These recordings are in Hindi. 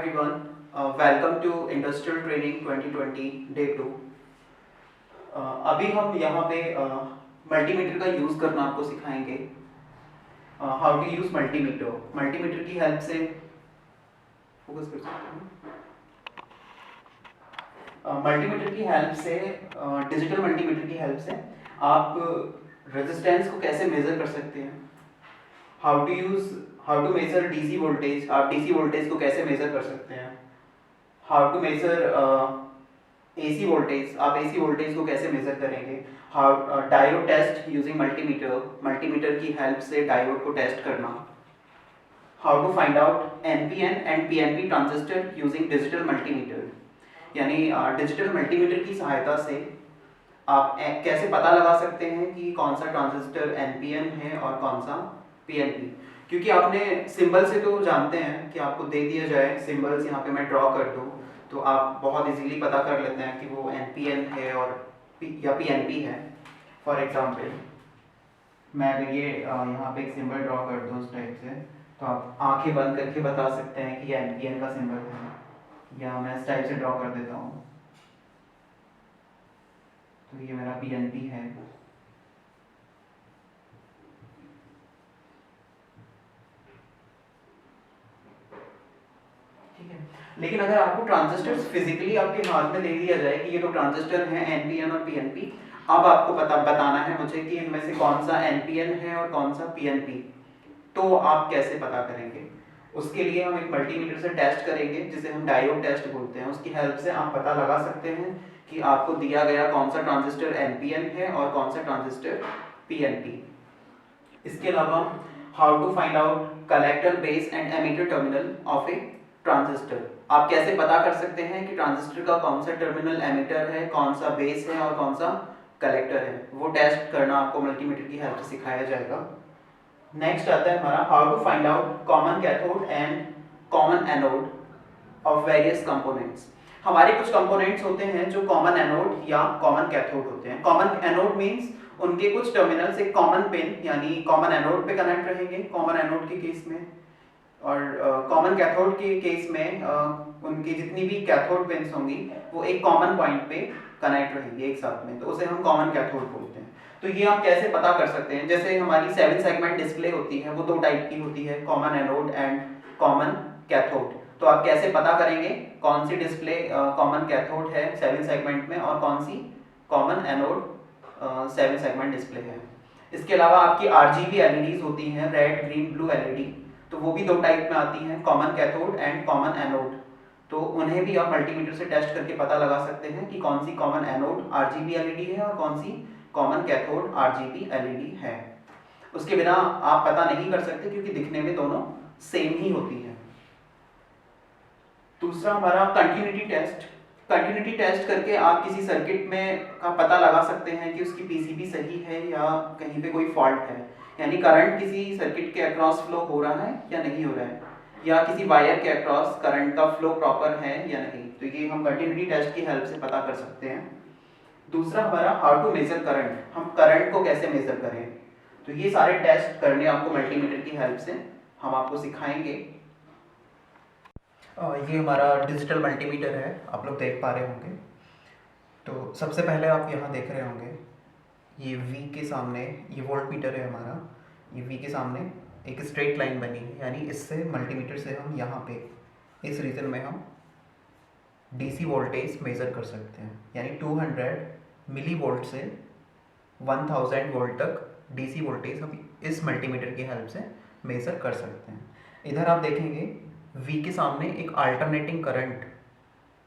everyone, welcome to Industrial Training 2020 Day 2। अभी हम यहाँ पे मल्टीमीटर का यूज़ करना आपको सिखाएंगे। How to use multimeter. Multimeter की हेल्प से फोकस कर सकते हैं। मल्टीमीटर की हेल्प से, डिजिटल मल्टीमीटर की हेल्प से आप रेजिस्टेंस को कैसे मेज़र कर सकते हैं। How to measure DC voltage. आप डीसी वोल्टेज को कैसे मेजर कर सकते हैं। How to measure AC voltage. आप एसी वोल्टेज को कैसे मेजर करेंगे। How diode test using multimeter. Multimeter की हेल्प से डायोड को टेस्ट करना। How to find out NPN and PNP transistor using digital multimeter. यानी डिजिटल मल्टीमीटर की सहायता से आप कैसे पता लगा सकते हैं कि कौन सा ट्रांजिस्टर एनपीएन है और कौन सा पीएनपी। क्योंकि आपने सिंबल से तो जानते हैं कि आपको दे दिया जाए सिंबल्स, यहाँ पे मैं ड्रॉ कर दूँ तो आप बहुत इजीली पता कर लेते हैं कि वो एनपीएन है और या पीएनपी है। फॉर एग्जांपल मैं अगर ये यहाँ पे एक सिंबल ड्रॉ कर दूँ उस टाइप से, तो आप आंखें बंद करके बता सकते हैं कि ये एनपीएन का सिंबल है, या मैं इस टाइप से ड्रॉ कर देता हूँ तो ये मेरा पीएनपी है। लेकिन अगर आपको ट्रांजिस्टर्स फिजिकली आपके हाथ में दे दिया जाए कि ये तो ट्रांजिस्टर हैं एनपीएन और पीएनपी, अब आपको बताना है मुझे कि इनमें से कौन सा एनपीएन है और कौन सा पीएनपी, तो आप कैसे पता करेंगे। उसके लिए हम एक मल्टीमीटर से टेस्ट करेंगे जिसे हम डायोड टेस्ट बोलते हैं। उसकी हेल्प से आप पता लगा सकते हैं कि आपको दिया गया कौन सा ट्रांजिस्टर एनपीएन है और कौन सा ट्रांजिस्टर पीएनपी। इसके अलावा how to find out collector, base and emitter terminal of a transistor. आप कैसे पता कर सकते हैं कि ट्रांजिस्टर का कौन सा टर्मिनल एमिटर है, कौन सा बेस है और कौन सा कलेक्टर है। वो टेस्ट करना आपको मल्टीमीटर की हेल्प से सिखाया जाएगा। नेक्स्ट आता है हमारा how to find out common cathode and common anode of various components. हमारे कुछ कंपोनेंट्स होते हैं जो कॉमन एनोड या कॉमन कैथोड होते हैं। कॉमन एनोड मींस उनके कुछ टर्मिनल्स एक कॉमन पिन यानी कॉमन एनोड पे कनेक्ट रहेंगे कॉमन एनोड के केस में, और कॉमन कैथोड के केस में उनकी जितनी भी कैथोड पिन्स होंगी वो एक कॉमन पॉइंट पे कनेक्ट रहेंगी एक साथ में, तो उसे हम कॉमन कैथोड बोलते हैं। तो ये आप कैसे पता कर सकते हैं। जैसे हमारी 7 सेगमेंट डिस्प्ले होती है, वो 2 टाइप की होती है, common anode and common cathode. तो आप कैसे पता करेंगे कौन सी डिस्प्ले कॉमन कैथोड है 7 सेगमेंट में और कौन सी कॉमन एनोड 7 सेगमेंट डिस्प्ले है। इसके अलावा आपकी आरजीबी एलईडीज होती हैं, रेड, ग्रीन, ब्लू एलईडी, तो वो भी 2 टाइप में आती हैं, common cathode and common anode. तो उन्हें भी आप मल्टीमीटर से टेस्ट करके पता लगा सकते हैं कि कौन सी कॉमन एनोड आरजीबी एलईडी है और कौन सी कॉमन कैथोड आरजीबी एलईडी है। उसके बिना आप पता नहीं कर सकते क्योंकि दिखने में दोनों सेम ही होती है। दूसरा हमारा कंटिन्यूटी टेस्ट। कंटिन्यूटी टेस्ट करके आप किसी सर्किट में का पता लगा सकते हैं कि उसकी पीसीबी सही है या कहीं पे कोई फॉल्ट है, यानी करंट किसी सर्किट के अक्रॉस फ्लो हो रहा है या नहीं हो रहा है, या किसी वायर के अक्रॉस करंट का फ्लो प्रॉपर है या नहीं। तो ये हम कंटिन्यूटी टेस्ट की हेल्प से पता कर सकते हैं। दूसरा हमारा हाउ टू मेजर करंट। हम करंट को कैसे मेजर करें, तो ये सारे टेस्ट करने आपको मल्टीमीटर की हेल्प से हम आपको सिखाएंगे। ये हमारा डिजिटल मल्टीमीटर है, आप लोग देख पा रहे होंगे। तो सबसे पहले आप यहाँ देख रहे होंगे ये V के सामने ये वोल्ट मीटर है हमारा, ये V के सामने एक स्ट्रेट लाइन बनी है, यानी इससे मल्टीमीटर से हम यहाँ पे इस रीजन में हम डीसी वोल्टेज मेज़र कर सकते हैं। यानी 200 मिली वोल्ट से 1000 वोल्ट तक डीसी वोल्टेज हम इस मल्टीमीटर की हेल्प से मेज़र कर सकते हैं। इधर आप देखेंगे V के सामने एक अल्टरनेटिंग करंट,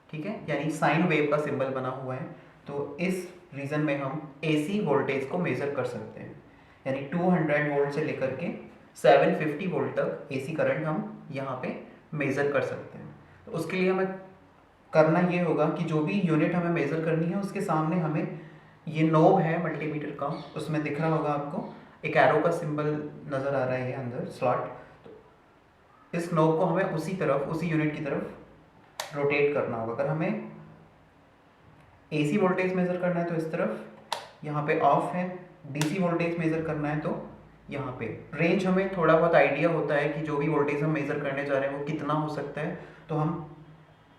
ठीक है, यानी साइन वेव का सिंबल बना हुआ है। तो इस रीजन में हम AC वोल्टेज को मेज़र कर सकते हैं, यानी 200 वोल्ट से लेकर के 750 वोल्ट तक AC करंट हम यहाँ पे मेज़र कर सकते हैं। तो उसके लिए हमें करना ये होगा कि जो भी यूनिट हमें मेज़र करनी है उसके सामने हमें ये नोब है मल्टीमीटर का, उसमें दिख रहा होगा आपको एक एरो का सिंबल नज़र आ रहा है ये अंदर स्लॉट। तो इस नोब को हमें उसी यूनिट की तरफ रोटेट करना होगा। अगर हमें AC वोल्टेज मेज़र करना है तो इस तरफ, यहाँ पे ऑफ है। DC वोल्टेज मेज़र करना है तो यहाँ पे। रेंज हमें थोड़ा बहुत आइडिया होता है कि जो भी वोल्टेज हम मेज़र करने जा रहे हैं वो कितना हो सकता है, तो हम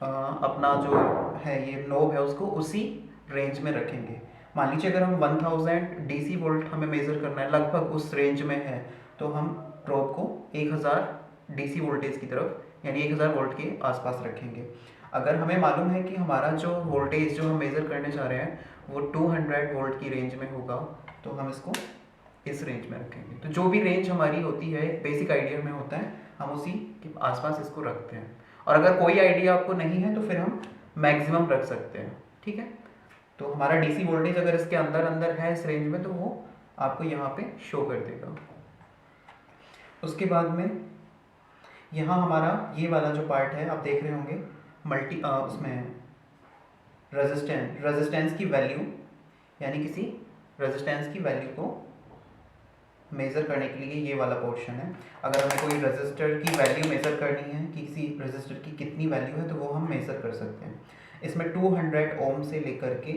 अपना जो है ये नोब है उसको उसी रेंज में रखेंगे। मान लीजिए अगर हम 1000 डीसी वोल्ट हमें मेज़र करना है, लगभग उस रेंज में है, तो हम प्रोब को 1000 डीसी वोल्टेज की तरफ यानी 1000 वोल्ट के आसपास रखेंगे। अगर हमें मालूम है कि हमारा जो वोल्टेज जो हम मेज़र करने जा रहे हैं वो 200 वोल्ट की रेंज में होगा, तो हम इसको इस रेंज में रखेंगे। तो जो भी रेंज हमारी होती है, बेसिक आइडिया में होता है, हम उसी के आसपास इसको रखते हैं। और अगर कोई आइडिया आपको नहीं है तो फिर हम मैक्सिमम रख सकते हैं, ठीक है। तो हमारा डीसी वोल्टेज अगर इसके अंदर अंदर है इस रेंज में, तो वो आपको यहाँ पे शो कर देगा। उसके बाद में यहाँ हमारा ये वाला जो पार्ट है आप देख रहे होंगे, उसमें रेजिस्टेंस की वैल्यू, यानी किसी रेजिस्टेंस की वैल्यू को मेज़र करने के लिए ये वाला पोर्शन है। अगर हमें कोई रेजिस्टर की वैल्यू मेज़र करनी है कि किसी रेजिस्टर की कितनी वैल्यू है, तो वो हम मेज़र कर सकते हैं। इसमें 200 ओम से लेकर के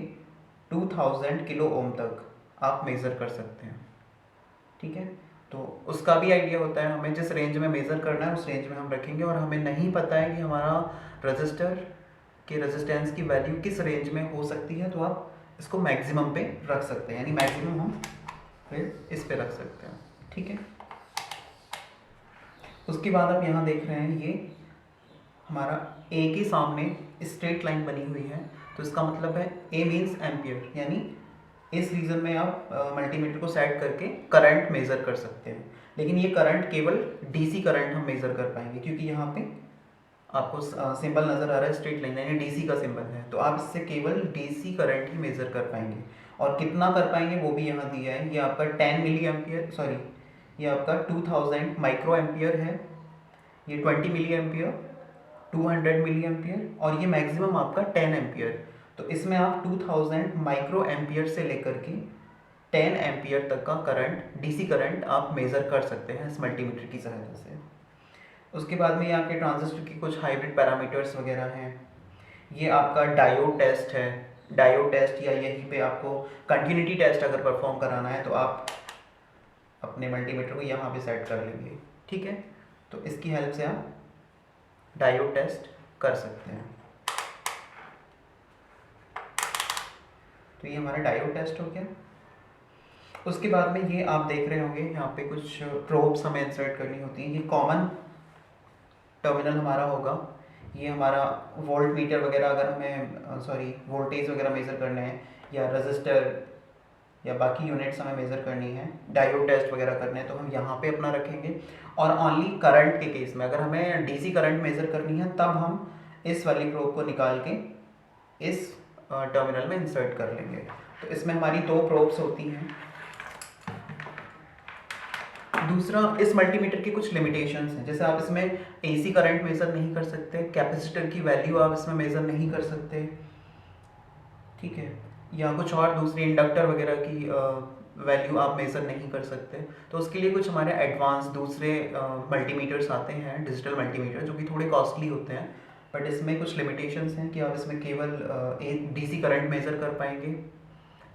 2000 किलो ओम तक आप मेज़र कर सकते हैं, ठीक है। तो उसका भी आइडिया होता है, हमें जिस रेंज में मेज़र करना है उस रेंज में हम रखेंगे। और हमें नहीं पता है कि हमारा रजिस्टर के रेजिस्टेंस की वैल्यू किस रेंज में हो सकती है, तो आप इसको मैक्सिमम पे रख सकते हैं, यानी मैक्सिमम हम फिर इस पे रख सकते हैं, ठीक है। उसके बाद आप यहाँ देख रहे हैं ये हमारा ए के सामने स्ट्रेट लाइन बनी हुई है, तो इसका मतलब है ए मीन्स एम्पियर, यानी इस रीजन में आप मल्टीमीटर को सेट करके करंट मेज़र कर सकते हैं। लेकिन ये करंट केवल डीसी करंट हम मेज़र कर पाएंगे, क्योंकि यहाँ पे आपको सिंबल नज़र आ रहा है स्ट्रेट लाइन, यानी डीसी का सिंबल है, तो आप इससे केवल डीसी करंट ही मेज़र कर पाएंगे। और कितना कर पाएंगे वो भी यहाँ दिया है, ये आपका 10 मिली एम्पियर, सॉरी ये आपका 2000 माइक्रो एम्पियर है, ये 20 मिली एम्पियर, 200 मिली एम्पियर, और ये मैक्सिमम आपका 10 एम्पियर। तो इसमें आप 2000 माइक्रो एम्पियर से लेकर के 10 एम्पियर तक का करंट, डीसी करंट आप मेज़र कर सकते हैं इस मल्टीमीटर की सहायता से। उसके बाद में ये आपके ट्रांजिस्टर की कुछ हाइब्रिड पैरामीटर्स वगैरह हैं। ये आपका डायोड टेस्ट है, डायोड टेस्ट, या यहीं पे आपको कंटिन्यूटी टेस्ट अगर परफॉर्म कराना है तो आप अपने मल्टीमीटर को यहाँ पे सेट कर लेंगे, ठीक है। तो इसकी हेल्प से आप डायोड टेस्ट कर सकते हैं। तो ये हमारा डायोड टेस्ट हो गया। उसके बाद में ये आप देख रहे होंगे यहाँ पे कुछ प्रोब्स हमें इंसर्ट करनी होती हैं। ये कॉमन टर्मिनल हमारा होगा, ये हमारा वोल्ट मीटर वगैरह अगर हमें वोल्टेज वगैरह मेज़र करने हैं, या रजिस्टर या बाकी यूनिट्स हमें मेज़र करनी है, डायोड टेस्ट वगैरह करने हैं, तो हम यहाँ पे अपना रखेंगे। और ओनली करंट के केस में, अगर हमें डीसी करंट मेज़र करनी है, तब हम इस वाली प्रोब को निकाल के इस टर्मिनल में इंसर्ट कर लेंगे। तो इसमें हमारी 2 प्रोब्स होती हैं। दूसरा, इस मल्टीमीटर की कुछ लिमिटेशंस हैं, जैसे आप इसमें एसी करंट मेज़र नहीं कर सकते, कैपेसिटर की वैल्यू आप इसमें मेज़र नहीं कर सकते, ठीक है, या कुछ और दूसरी इंडक्टर वगैरह की वैल्यू आप मेज़र नहीं कर सकते। तो उसके लिए कुछ हमारे एडवांस दूसरे मल्टीमीटर्स आते हैं, डिजिटल मल्टीमीटर, जो कि थोड़े कॉस्टली होते हैं। बट इसमें कुछ लिमिटेशंस हैं कि आप इसमें केवल डीसी करंट मेज़र कर पाएंगे,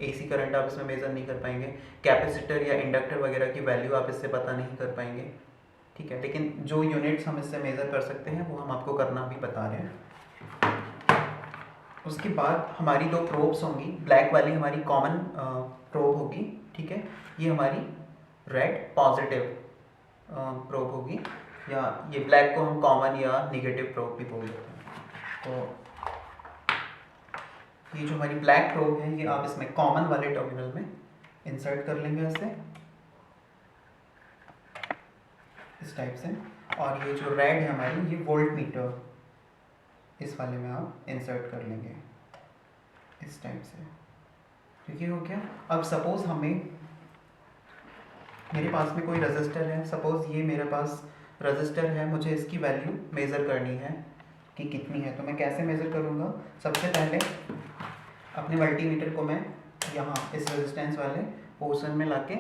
एसी करंट आप इसमें मेज़र नहीं कर पाएंगे, कैपेसिटर या इंडक्टर वगैरह की वैल्यू आप इससे पता नहीं कर पाएंगे, ठीक है। लेकिन जो यूनिट्स हम इससे मेज़र कर सकते हैं वो हम आपको करना भी बता रहे हैं। उसके बाद हमारी 2 प्रोब्स होंगी, ब्लैक वाली हमारी कॉमन प्रोब होगी, ठीक है, ये हमारी रेड पॉजिटिव प्रोब होगी, या ये ब्लैक को हम कॉमन या नेगेटिव प्रोब भी बोल देते हैं। तो ये जो हमारी ब्लैक प्रोब है, ये आप इसमें कॉमन वाले टर्मिनल में इंसर्ट कर लेंगे ऐसे, इस टाइप से। और ये जो रेड है हमारी, ये वोल्ट मीटर, इस वाले में आप इंसर्ट कर लेंगे इस टाइप से। तो ये हो गया। अब सपोज मेरे पास में कोई रजिस्टर है, सपोज ये मेरे पास रजिस्टर है, मुझे इसकी वैल्यू मेज़र करनी है कि कितनी है। तो मैं कैसे मेज़र करूँगा? सबसे पहले अपने मल्टीमीटर को मैं यहाँ इस रेजिस्टेंस वाले पोर्शन में लाके,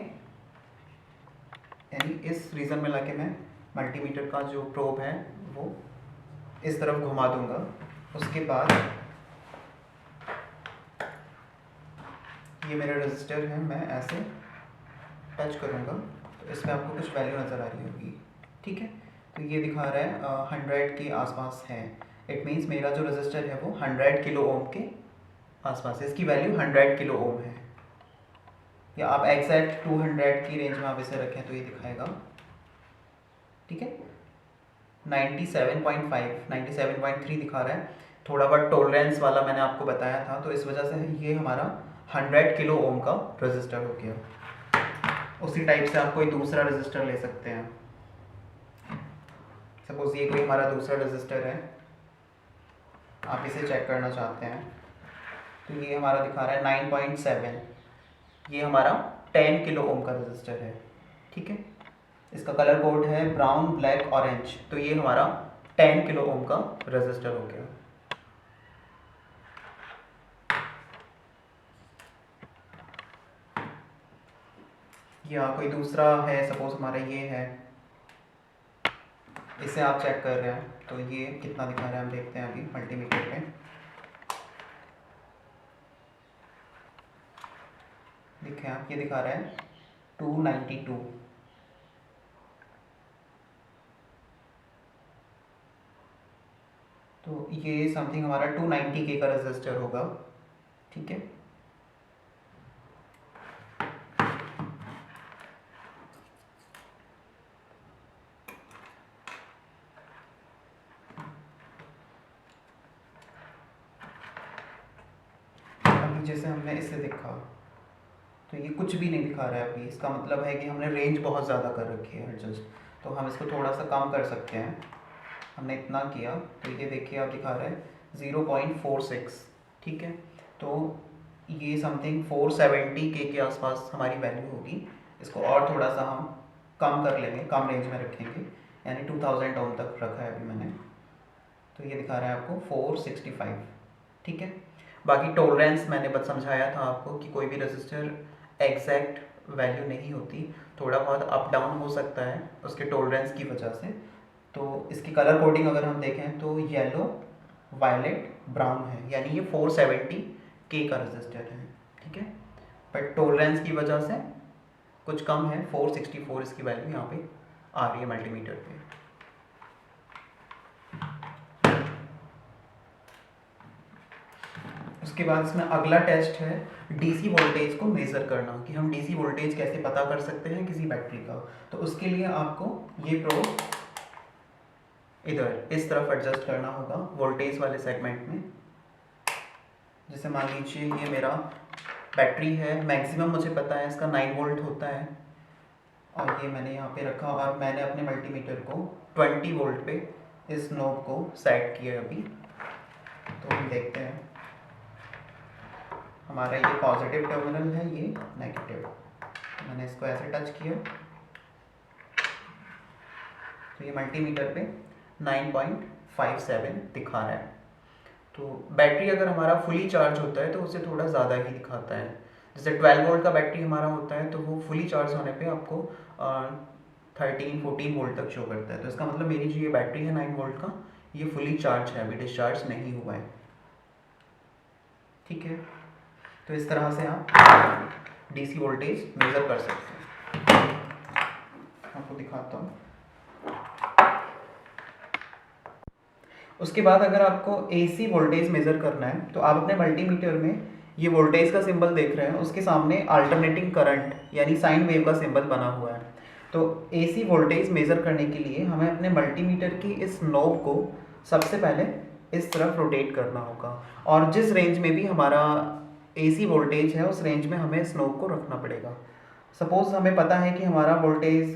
यानी इस रीजन में लाके मैं मल्टीमीटर का जो प्रोब है वो इस तरफ घुमा दूंगा। उसके बाद ये मेरा रजिस्टर है, मैं ऐसे टच करूँगा तो इसमें आपको कुछ वैल्यू नज़र आ रही होगी, ठीक है। तो ये दिखा रहा है 100 के आसपास है। इट मीन्स मेरा जो रजिस्टर है वो 100 किलो ओम के आसपास है, इसकी वैल्यू 100 किलो ओम है। या आप एग्जैक्ट 200 की रेंज में आप इसे रखें तो ये दिखाएगा, ठीक है। 97.5 97.3 दिखा रहा है। थोड़ा बहुत टॉलरेंस वाला मैंने आपको बताया था, तो इस वजह से ये हमारा 100 किलो ओम का रजिस्टर हो गया। उसी टाइप से आप कोई दूसरा रजिस्टर ले सकते हैं। सपोज ये कोई हमारा दूसरा रजिस्टर है, आप इसे चेक करना चाहते हैं, तो ये हमारा दिखा रहा है 9.7, ये हमारा 10 किलो ओम का रजिस्टर है, ठीक है। इसका कलर कोड है ब्राउन, ब्लैक, ऑरेंज, तो ये हमारा 10 किलो ओम का रजिस्टर हो गया। या कोई दूसरा है, सपोज हमारा ये है, इसे आप चेक कर रहे हैं, तो ये कितना दिखा रहा है हम देखते हैं अभी मल्टीमीटर पे। देखिए आप, ये दिखा रहा है 292, तो ये समथिंग हमारा 290 के का रजिस्टर होगा, ठीक है। अभी जैसे हमने इसे देखा, तो ये कुछ भी नहीं दिखा रहा है अभी, इसका मतलब है कि हमने रेंज बहुत ज़्यादा कर रखी है एडजस्ट। तो हम इसको थोड़ा सा कम कर सकते हैं। हमने इतना किया, तो ये देखिए आप दिखा रहा है 0.46, ठीक है। तो ये समथिंग 470 के आसपास हमारी वैल्यू होगी। इसको और थोड़ा सा हम कम कर लेंगे, कम रेंज में रखेंगे, यानी 2000 ओम तक रखा है अभी मैंने। तो ये दिखा रहा है आपको 465, ठीक है। बाकी टॉलरेंस मैंने बस समझाया था आपको कि कोई भी रजिस्टर एग्जैक्ट वैल्यू नहीं होती, थोड़ा बहुत अप डाउन हो सकता है उसके टॉलरेंस की वजह से। तो इसकी कलर कोडिंग अगर हम देखें तो येलो, वायलेट, ब्राउन है, यानी ये 470 के का रजिस्टर है, ठीक है। बट टॉलरेंस की वजह से कुछ कम है, 464 इसकी वैल्यू यहाँ पे आ रही है मल्टीमीटर पे। उसके बाद इसमें अगला टेस्ट है डीसी वोल्टेज को मेज़र करना, कि हम डीसी वोल्टेज कैसे पता कर सकते हैं किसी बैटरी का। तो उसके लिए आपको ये प्रोब इधर इस तरफ एडजस्ट करना होगा वोल्टेज वाले सेगमेंट में। जैसे मान लीजिए ये मेरा बैटरी है, मैक्सिमम मुझे पता है इसका 9 वोल्ट होता है, और ये मैंने यहाँ पे रखा, और मैंने अपने मल्टीमीटर को 20 वोल्ट पे इस नोब को सेट किया अभी। तो हम देखते हैं, हमारा ये पॉजिटिव टर्मिनल है, ये नेगेटिव। मैंने इसको ऐसे टच किया, तो ये मल्टीमीटर पे 9.57 दिखा रहा है। तो बैटरी अगर हमारा फुली चार्ज होता है तो उससे थोड़ा ज़्यादा ही दिखाता है। जैसे 12 वोल्ट का बैटरी हमारा होता है तो वो फुली चार्ज होने पे आपको 13-14 वोल्ट तक शो करता है। तो इसका मतलब मेरी जो ये बैटरी है 9 वोल्ट का, ये फुली चार्ज है, अभी डिस्चार्ज नहीं हुआ है, ठीक है। तो इस तरह से आप डीसी वोल्टेज मेज़र कर सकते हैं। आपको दिखाता हूँ। उसके बाद अगर आपको एसी वोल्टेज मेज़र करना है तो आप अपने मल्टीमीटर में ये वोल्टेज का सिंबल देख रहे हैं, उसके सामने अल्टरनेटिंग करंट यानी साइन वेव का सिंबल बना हुआ है। तो एसी वोल्टेज मेज़र करने के लिए हमें अपने मल्टीमीटर की इस नोब को सबसे पहले इस तरफ रोटेट करना होगा, और जिस रेंज में भी हमारा एसी वोल्टेज है उस रेंज में हमें इस नोब को रखना पड़ेगा। सपोज़ हमें पता है कि हमारा वोल्टेज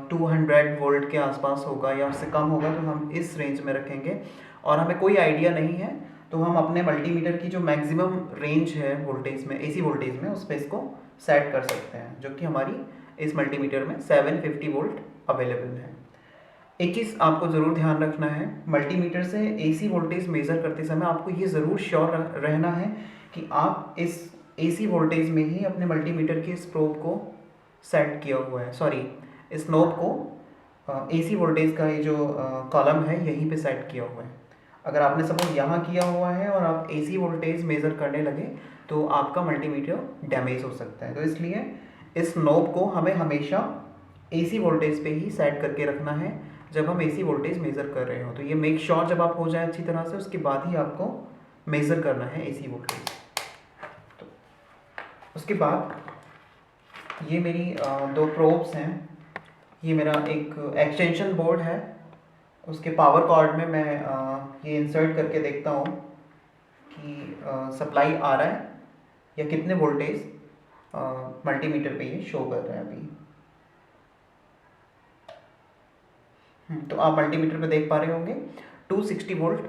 200 वोल्ट के आसपास होगा या उससे कम होगा, तो हम इस रेंज में रखेंगे। और हमें कोई आइडिया नहीं है तो हम अपने मल्टीमीटर की जो मैक्सिमम रेंज है वोल्टेज में, एसी वोल्टेज में, उस पर इसको सेट कर सकते हैं, जो कि हमारी इस मल्टीमीटर में 750 वोल्ट अवेलेबल है। एक चीज़ आपको ज़रूर ध्यान रखना है, मल्टीमीटर से एसी वोल्टेज मेज़र करते समय आपको ये ज़रूर श्योर रहना है कि आप इस एसी वोल्टेज में ही अपने मल्टीमीटर के इस प्रोब को सेट किया हुआ है, सॉरी इस नोब को एसी वोल्टेज का ये जो कॉलम है यहीं पे सेट किया हुआ है। अगर आपने सपोज यहाँ किया हुआ है और आप एसी वोल्टेज मेज़र करने लगे तो आपका मल्टीमीटर डैमेज हो सकता है। तो इसलिए इस नोब को हमें हमेशा एसी वोल्टेज पे ही सेट करके रखना है। जब हम एसी वोल्टेज मेज़र कर रहे हो। तो ये मेक श्योर जब आप हो जाए अच्छी तरह से, उसके बाद ही आपको मेज़र करना है एसी वोल्टेज। तो उसके बाद ये मेरी दो प्रोब्स हैं। ये मेरा एक एक्सटेंशन बोर्ड है, उसके पावर कॉर्ड में मैं ये इंसर्ट करके देखता हूँ कि सप्लाई आ रहा है या कितने वोल्टेज मल्टीमीटर पे ये शो कर रहा है अभी। तो आप मल्टीमीटर पे देख पा रहे होंगे 260 वोल्ट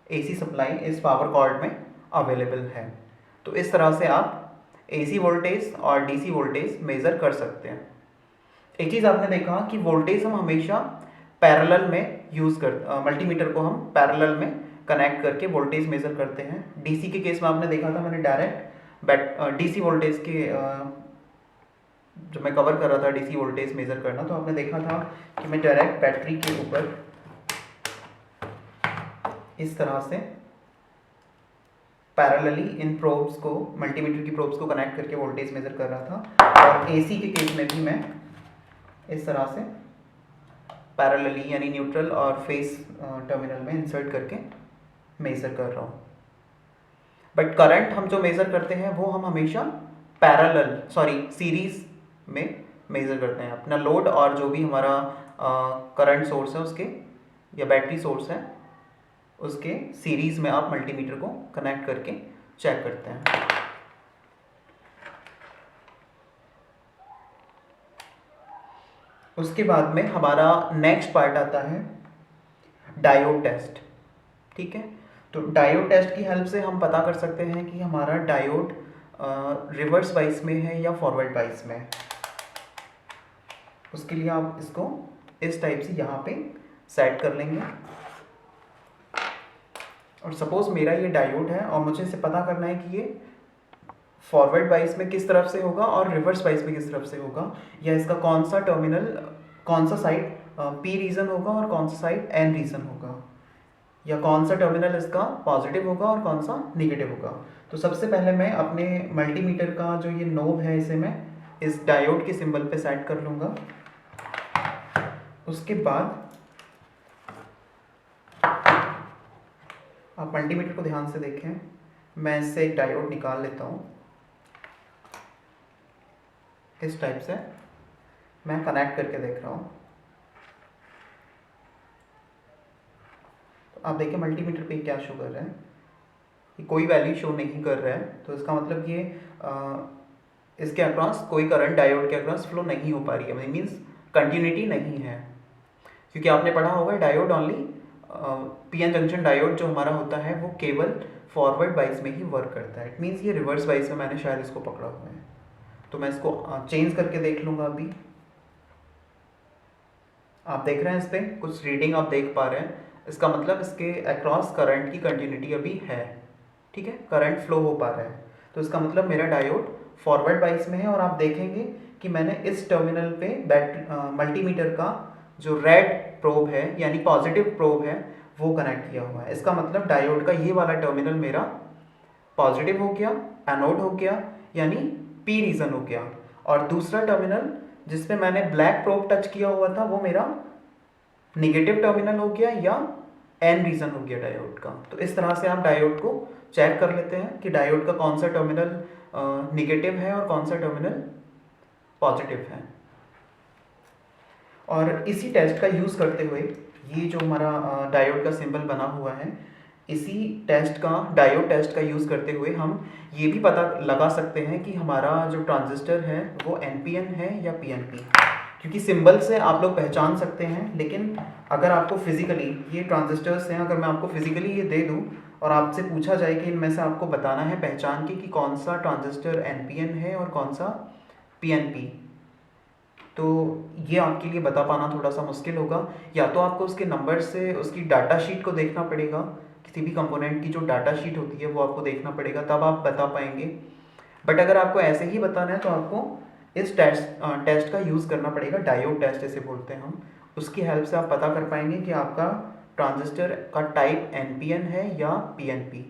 एसी सप्लाई इस पावर कॉर्ड में अवेलेबल है। तो इस तरह से आप एसी वोल्टेज और डीसी वोल्टेज मेज़र कर सकते हैं। एक चीज़ आपने देखा कि वोल्टेज हम हमेशा पैरेलल में यूज़ कर, मल्टीमीटर को हम पैरेलल में कनेक्ट करके वोल्टेज मेज़र करते हैं। डीसी के केस में आपने देखा था मैंने डायरेक्ट डीसी वोल्टेज के जो मैं कवर कर रहा था डीसी वोल्टेज मेज़र करना, तो आपने देखा था कि मैं डायरेक्ट बैटरी के ऊपर इस तरह से पैरेलली इन प्रोब्स को, मल्टीमीटर की प्रोब्स को कनेक्ट करके वोल्टेज मेज़र कर रहा था। और एसी के केस में भी मैं इस तरह से पैरेलली यानी न्यूट्रल और फेस टर्मिनल में इंसर्ट करके मेज़र कर रहा हूँ। बट करंट हम जो मेज़र करते हैं वो हम हमेशा सीरीज़ में मेज़र करते हैं। अपना लोड और जो भी हमारा करंट सोर्स है उसके या बैटरी सोर्स है उसके सीरीज़ में आप मल्टीमीटर को कनेक्ट करके चेक करते हैं। उसके बाद में हमारा नेक्स्ट पार्ट आता है डायोड टेस्ट। ठीक है, तो डायोड टेस्ट की हेल्प से हम पता कर सकते हैं कि हमारा डायोड रिवर्स बाइस में है या फॉरवर्ड बाइस में है। उसके लिए आप इसको इस टाइप से यहाँ पे सेट कर लेंगे। और सपोज मेरा ये डायोड है और मुझे इसे पता करना है कि ये फॉरवर्ड बाइस में किस तरफ से होगा और रिवर्स बाइस में किस तरफ से होगा, या इसका कौन सा टर्मिनल, कौन सा साइड पी रीजन होगा और कौन सा साइड एन रीजन होगा, या कौन सा टर्मिनल इसका पॉजिटिव होगा और कौन सा निगेटिव होगा। तो सबसे पहले मैं अपने मल्टीमीटर का जो ये नोब है इसे मैं इस डायोड के सिंबल पे सेट कर लूँगा। उसके बाद आप मल्टीमीटर को ध्यान से देखें, मैं इससे एक डायोड निकाल लेता हूँ। इस टाइप से मैं कनेक्ट करके देख रहा हूँ। तो आप देखिए मल्टीमीटर पे क्या शो कर रहा है, कि कोई वैल्यू शो नहीं कर रहा है। तो इसका मतलब ये इसके अक्रॉस कोई करंट डायोड के अक्रॉस फ्लो नहीं हो पा रही है, मीन्स कंटिन्यूटी नहीं है। क्योंकि आपने पढ़ा होगा diode only PN junction diode जो हमारा होता है वो केवल फॉरवर्ड बाइस में ही वर्क करता है। इट मीन्स ये रिवर्स बाइस में मैंने शायद इसको पकड़ा हुआ है। तो मैं इसको चेंज करके देख लूँगा। अभी आप देख रहे हैं इस पर कुछ रीडिंग आप देख पा रहे हैं, इसका मतलब इसके अक्रॉस करंट की कंटिन्यूटी अभी है। ठीक है, करंट फ्लो हो पा रहा है। तो इसका मतलब मेरा डायोड फॉरवर्ड बाइस में है। और आप देखेंगे कि मैंने इस टर्मिनल पे मल्टीमीटर का जो रेड प्रोब है यानी पॉजिटिव प्रोब है वो कनेक्ट किया हुआ है। इसका मतलब डायोड का ये वाला टर्मिनल मेरा पॉजिटिव हो गया, एनोड हो गया यानी पी रीजन हो गया, और दूसरा टर्मिनल जिसपे मैंने ब्लैक प्रोब टच किया हुआ था वो मेरा निगेटिव टर्मिनल हो गया या एन रीजन हो गया डायोड का। तो इस तरह से आप डायोड को चेक कर लेते हैं कि डायोड का कौन सा टर्मिनल निगेटिव है और कौन सा टर्मिनल पॉजिटिव है। और इसी टेस्ट का यूज़ करते हुए ये जो हमारा डायोड का सिंबल बना हुआ है, इसी टेस्ट का, डायोड टेस्ट का यूज़ करते हुए हम ये भी पता लगा सकते हैं कि हमारा जो ट्रांजिस्टर है वो एनपीएन है या पीएनपी। क्योंकि सिंबल से आप लोग पहचान सकते हैं, लेकिन अगर आपको फिजिकली ये ट्रांजिस्टर्स हैं, अगर मैं आपको फिजिकली ये दे दूं और आपसे पूछा जाए कि इनमें से आपको बताना है पहचान के कि कौन सा ट्रांजिस्टर एनपीएन है और कौन सा पीएनपी, तो ये आपके लिए बता पाना थोड़ा सा मुश्किल होगा। या तो आपको उसके नंबर से उसकी डाटा शीट को देखना पड़ेगा, किसी भी कंपोनेंट की जो डाटा शीट होती है वो आपको देखना पड़ेगा, तब आप बता पाएंगे। बट अगर आपको ऐसे ही बताना है तो आपको इस टेस्ट का यूज़ करना पड़ेगा, डायोड टेस्ट इसे बोलते हैं हम। उसकी हेल्प से आप पता कर पाएंगे कि आपका ट्रांजिस्टर का टाइप एनपीएन है या पीएनपी।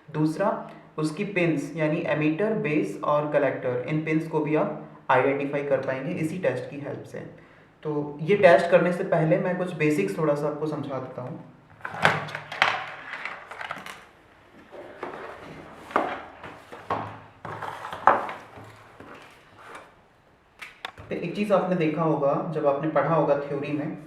दूसरा, उसकी पिन्स यानी एमीटर, बेस और कलेक्टर, इन पिन्स को भी आप आइडेंटिफाई कर पाएंगे इसी टेस्ट की हेल्प से। तो ये टेस्ट करने से पहले मैं कुछ बेसिक्स थोड़ा सा आपको समझा देता हूँ। तो एक चीज़ आपने देखा होगा जब आपने पढ़ा होगा थ्योरी में,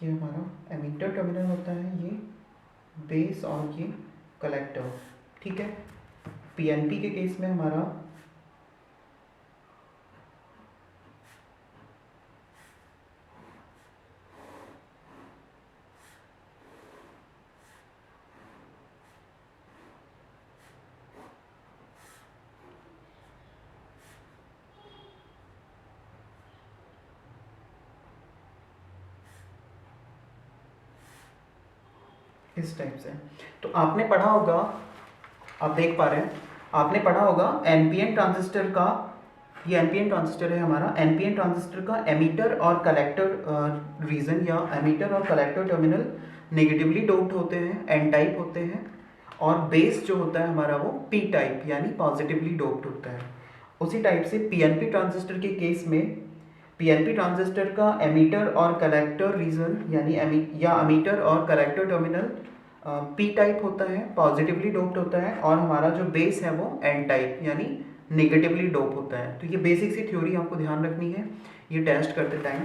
ये हमारा एमीटर टर्मिनल होता है, ये बेस और ये कलेक्टर, ठीक है। पीएनपी के केस में हमारा इस टाइप से, तो आपने पढ़ा होगा, आप देख पा रहे हैं, आपने पढ़ा होगा एनपीएन ट्रांजिस्टर का, ये एनपीएन ट्रांजिस्टर है हमारा। एनपीएन ट्रांजिस्टर का एमीटर और कलेक्टर रीजन या एमीटर और कलेक्टर टर्मिनल नेगेटिवली डोप्ड होते हैं, एन टाइप होते हैं, और बेस जो होता है हमारा वो पी टाइप यानी पॉजिटिवली डोप्ड होता है। उसी टाइप से पीएनपी ट्रांजिस्टर के केस में पीएनपी ट्रांजिस्टर का एमीटर और कलेक्टर रीजन यानी एमीटर और कलेक्टर टर्मिनल पी टाइप होता है, पॉजिटिवली डोप्ड होता है, और हमारा जो बेस है वो एन टाइप यानी नेगेटिवली डोप होता है। तो ये बेसिक सी थ्योरी आपको ध्यान रखनी है ये टेस्ट करते टाइम,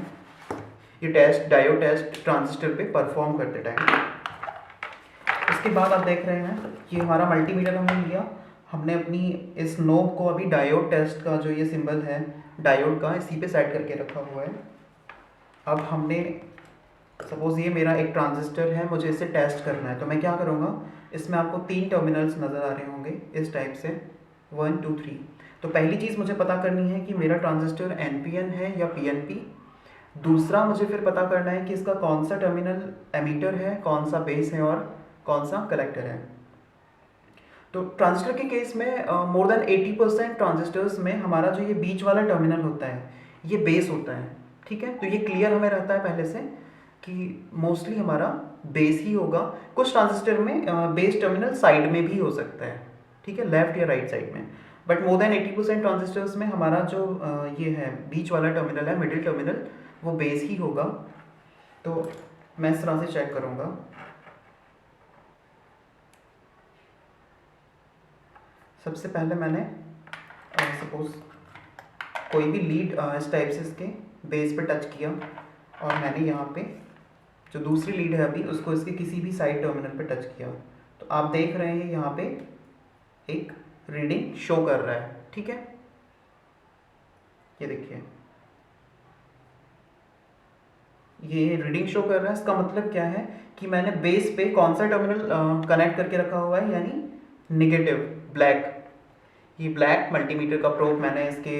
ये टेस्ट डायोड टेस्ट ट्रांजिस्टर पे परफॉर्म करते टाइम। इसके बाद आप देख रहे हैं ये हमारा मल्टीमीटर हमने लिया, हमने अपनी इस नोब को अभी डायोड टेस्ट का जो ये सिंबल है डायोड का इसी पे सेट करके रखा हुआ है। अब हमने सपोज ये मेरा एक ट्रांजिस्टर है, मुझे इसे टेस्ट करना है, तो मैं क्या करूँगा, इसमें आपको 3 टर्मिनल्स नज़र आ रहे होंगे इस टाइप से 1 2 3। तो पहली चीज़ मुझे पता करनी है कि मेरा ट्रांजिस्टर एनपीएन है या पीएनपी। दूसरा मुझे फिर पता करना है कि इसका कौन सा टर्मिनल एमीटर है, कौन सा बेस है और कौन सा कलेक्टर है। तो ट्रांजिस्टर के केस में मोर देन 80% ट्रांजिस्टर्स में हमारा जो ये बीच वाला टर्मिनल होता है ये बेस होता है, ठीक है। तो ये क्लियर हमें रहता है पहले से कि मोस्टली हमारा बेस ही होगा। कुछ ट्रांजिस्टर में बेस टर्मिनल साइड में भी हो सकता है, ठीक है, लेफ्ट या राइट साइड में, बट मोर देन 80% ट्रांजिस्टर्स में हमारा जो ये है बीच वाला टर्मिनल है, मिडिल टर्मिनल, वो बेस ही होगा। तो मैं इस तरह से चेक करूँगा, सबसे पहले मैंने सपोज कोई भी लीड इस टाइप से इसके बेस पे टच किया, और मैंने यहाँ पे जो दूसरी लीड है अभी उसको इसके किसी भी साइड टर्मिनल पे टच किया, तो आप देख रहे हैं यहाँ पे एक रीडिंग शो कर रहा है, ठीक है। ये देखिए ये रीडिंग शो कर रहा है, इसका मतलब क्या है कि मैंने बेस पे कौन सा टर्मिनल कनेक्ट करके रखा हुआ है, यानी नेगेटिव ब्लैक, ये ब्लैक मल्टीमीटर का प्रोब मैंने इसके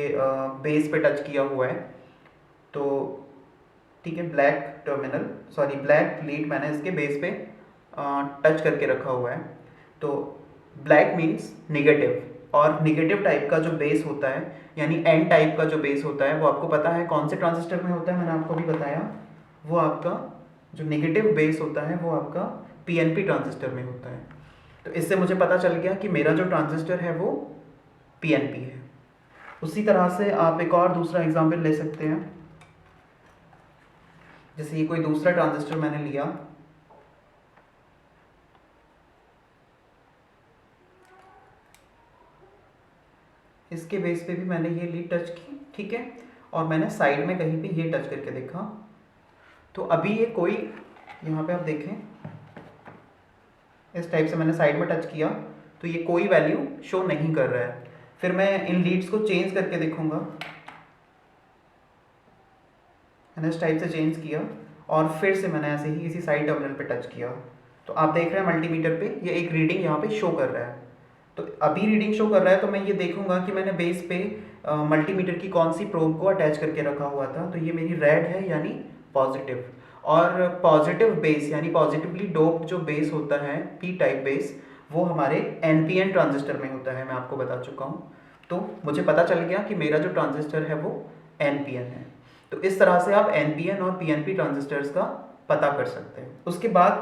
बेस पे टच किया हुआ है। तो ठीक है, black terminal sorry black lead मैंने इसके बेस पे टच करके रखा हुआ है। तो ब्लैक मीन्स नेगेटिव, और नेगेटिव टाइप का जो बेस होता है यानी एन टाइप का जो बेस होता है वो आपको पता है कौन से ट्रांजिस्टर में होता है, मैंने आपको भी बताया, वो आपका जो नेगेटिव बेस होता है वो आपका पीएनपी ट्रांजिस्टर में होता है। तो इससे मुझे पता चल गया कि मेरा जो ट्रांजिस्टर है वो पीएनपी है। उसी तरह से आप एक और दूसरा एग्जाम्पल ले सकते हैं, जैसे ये कोई दूसरा ट्रांजिस्टर मैंने लिया, इसके बेस पे भी मैंने ये लीड टच की, ठीक है, और मैंने साइड में कहीं पे ये टच करके देखा, तो अभी ये कोई, यहाँ पे आप देखें इस टाइप से मैंने साइड में टच किया तो ये कोई वैल्यू शो नहीं कर रहा है। फिर मैं इन लीड्स को चेंज करके देखूंगा, मैंने इस टाइप से चेंज किया और फिर से मैंने ऐसे ही किसी साइड टर्मिनल पे टच किया, तो आप देख रहे हैं मल्टीमीटर पे ये एक रीडिंग यहाँ पे शो कर रहा है। तो अभी रीडिंग शो कर रहा है तो मैं ये देखूंगा कि मैंने बेस पे मल्टीमीटर की कौन सी प्रोब को अटैच करके रखा हुआ था, तो ये मेरी रेड है यानी पॉजिटिव, और पॉजिटिव बेस यानी पॉजिटिवली डोप्ड जो बेस होता है पी टाइप बेस वो हमारे एनपीएन ट्रांजिस्टर में होता है, मैं आपको बता चुका हूँ। तो मुझे पता चल गया कि मेरा जो ट्रांजिस्टर है वो NPN है। तो इस तरह से आप NPN और PNP ट्रांजिस्टर्स का पता कर सकते हैं। उसके बाद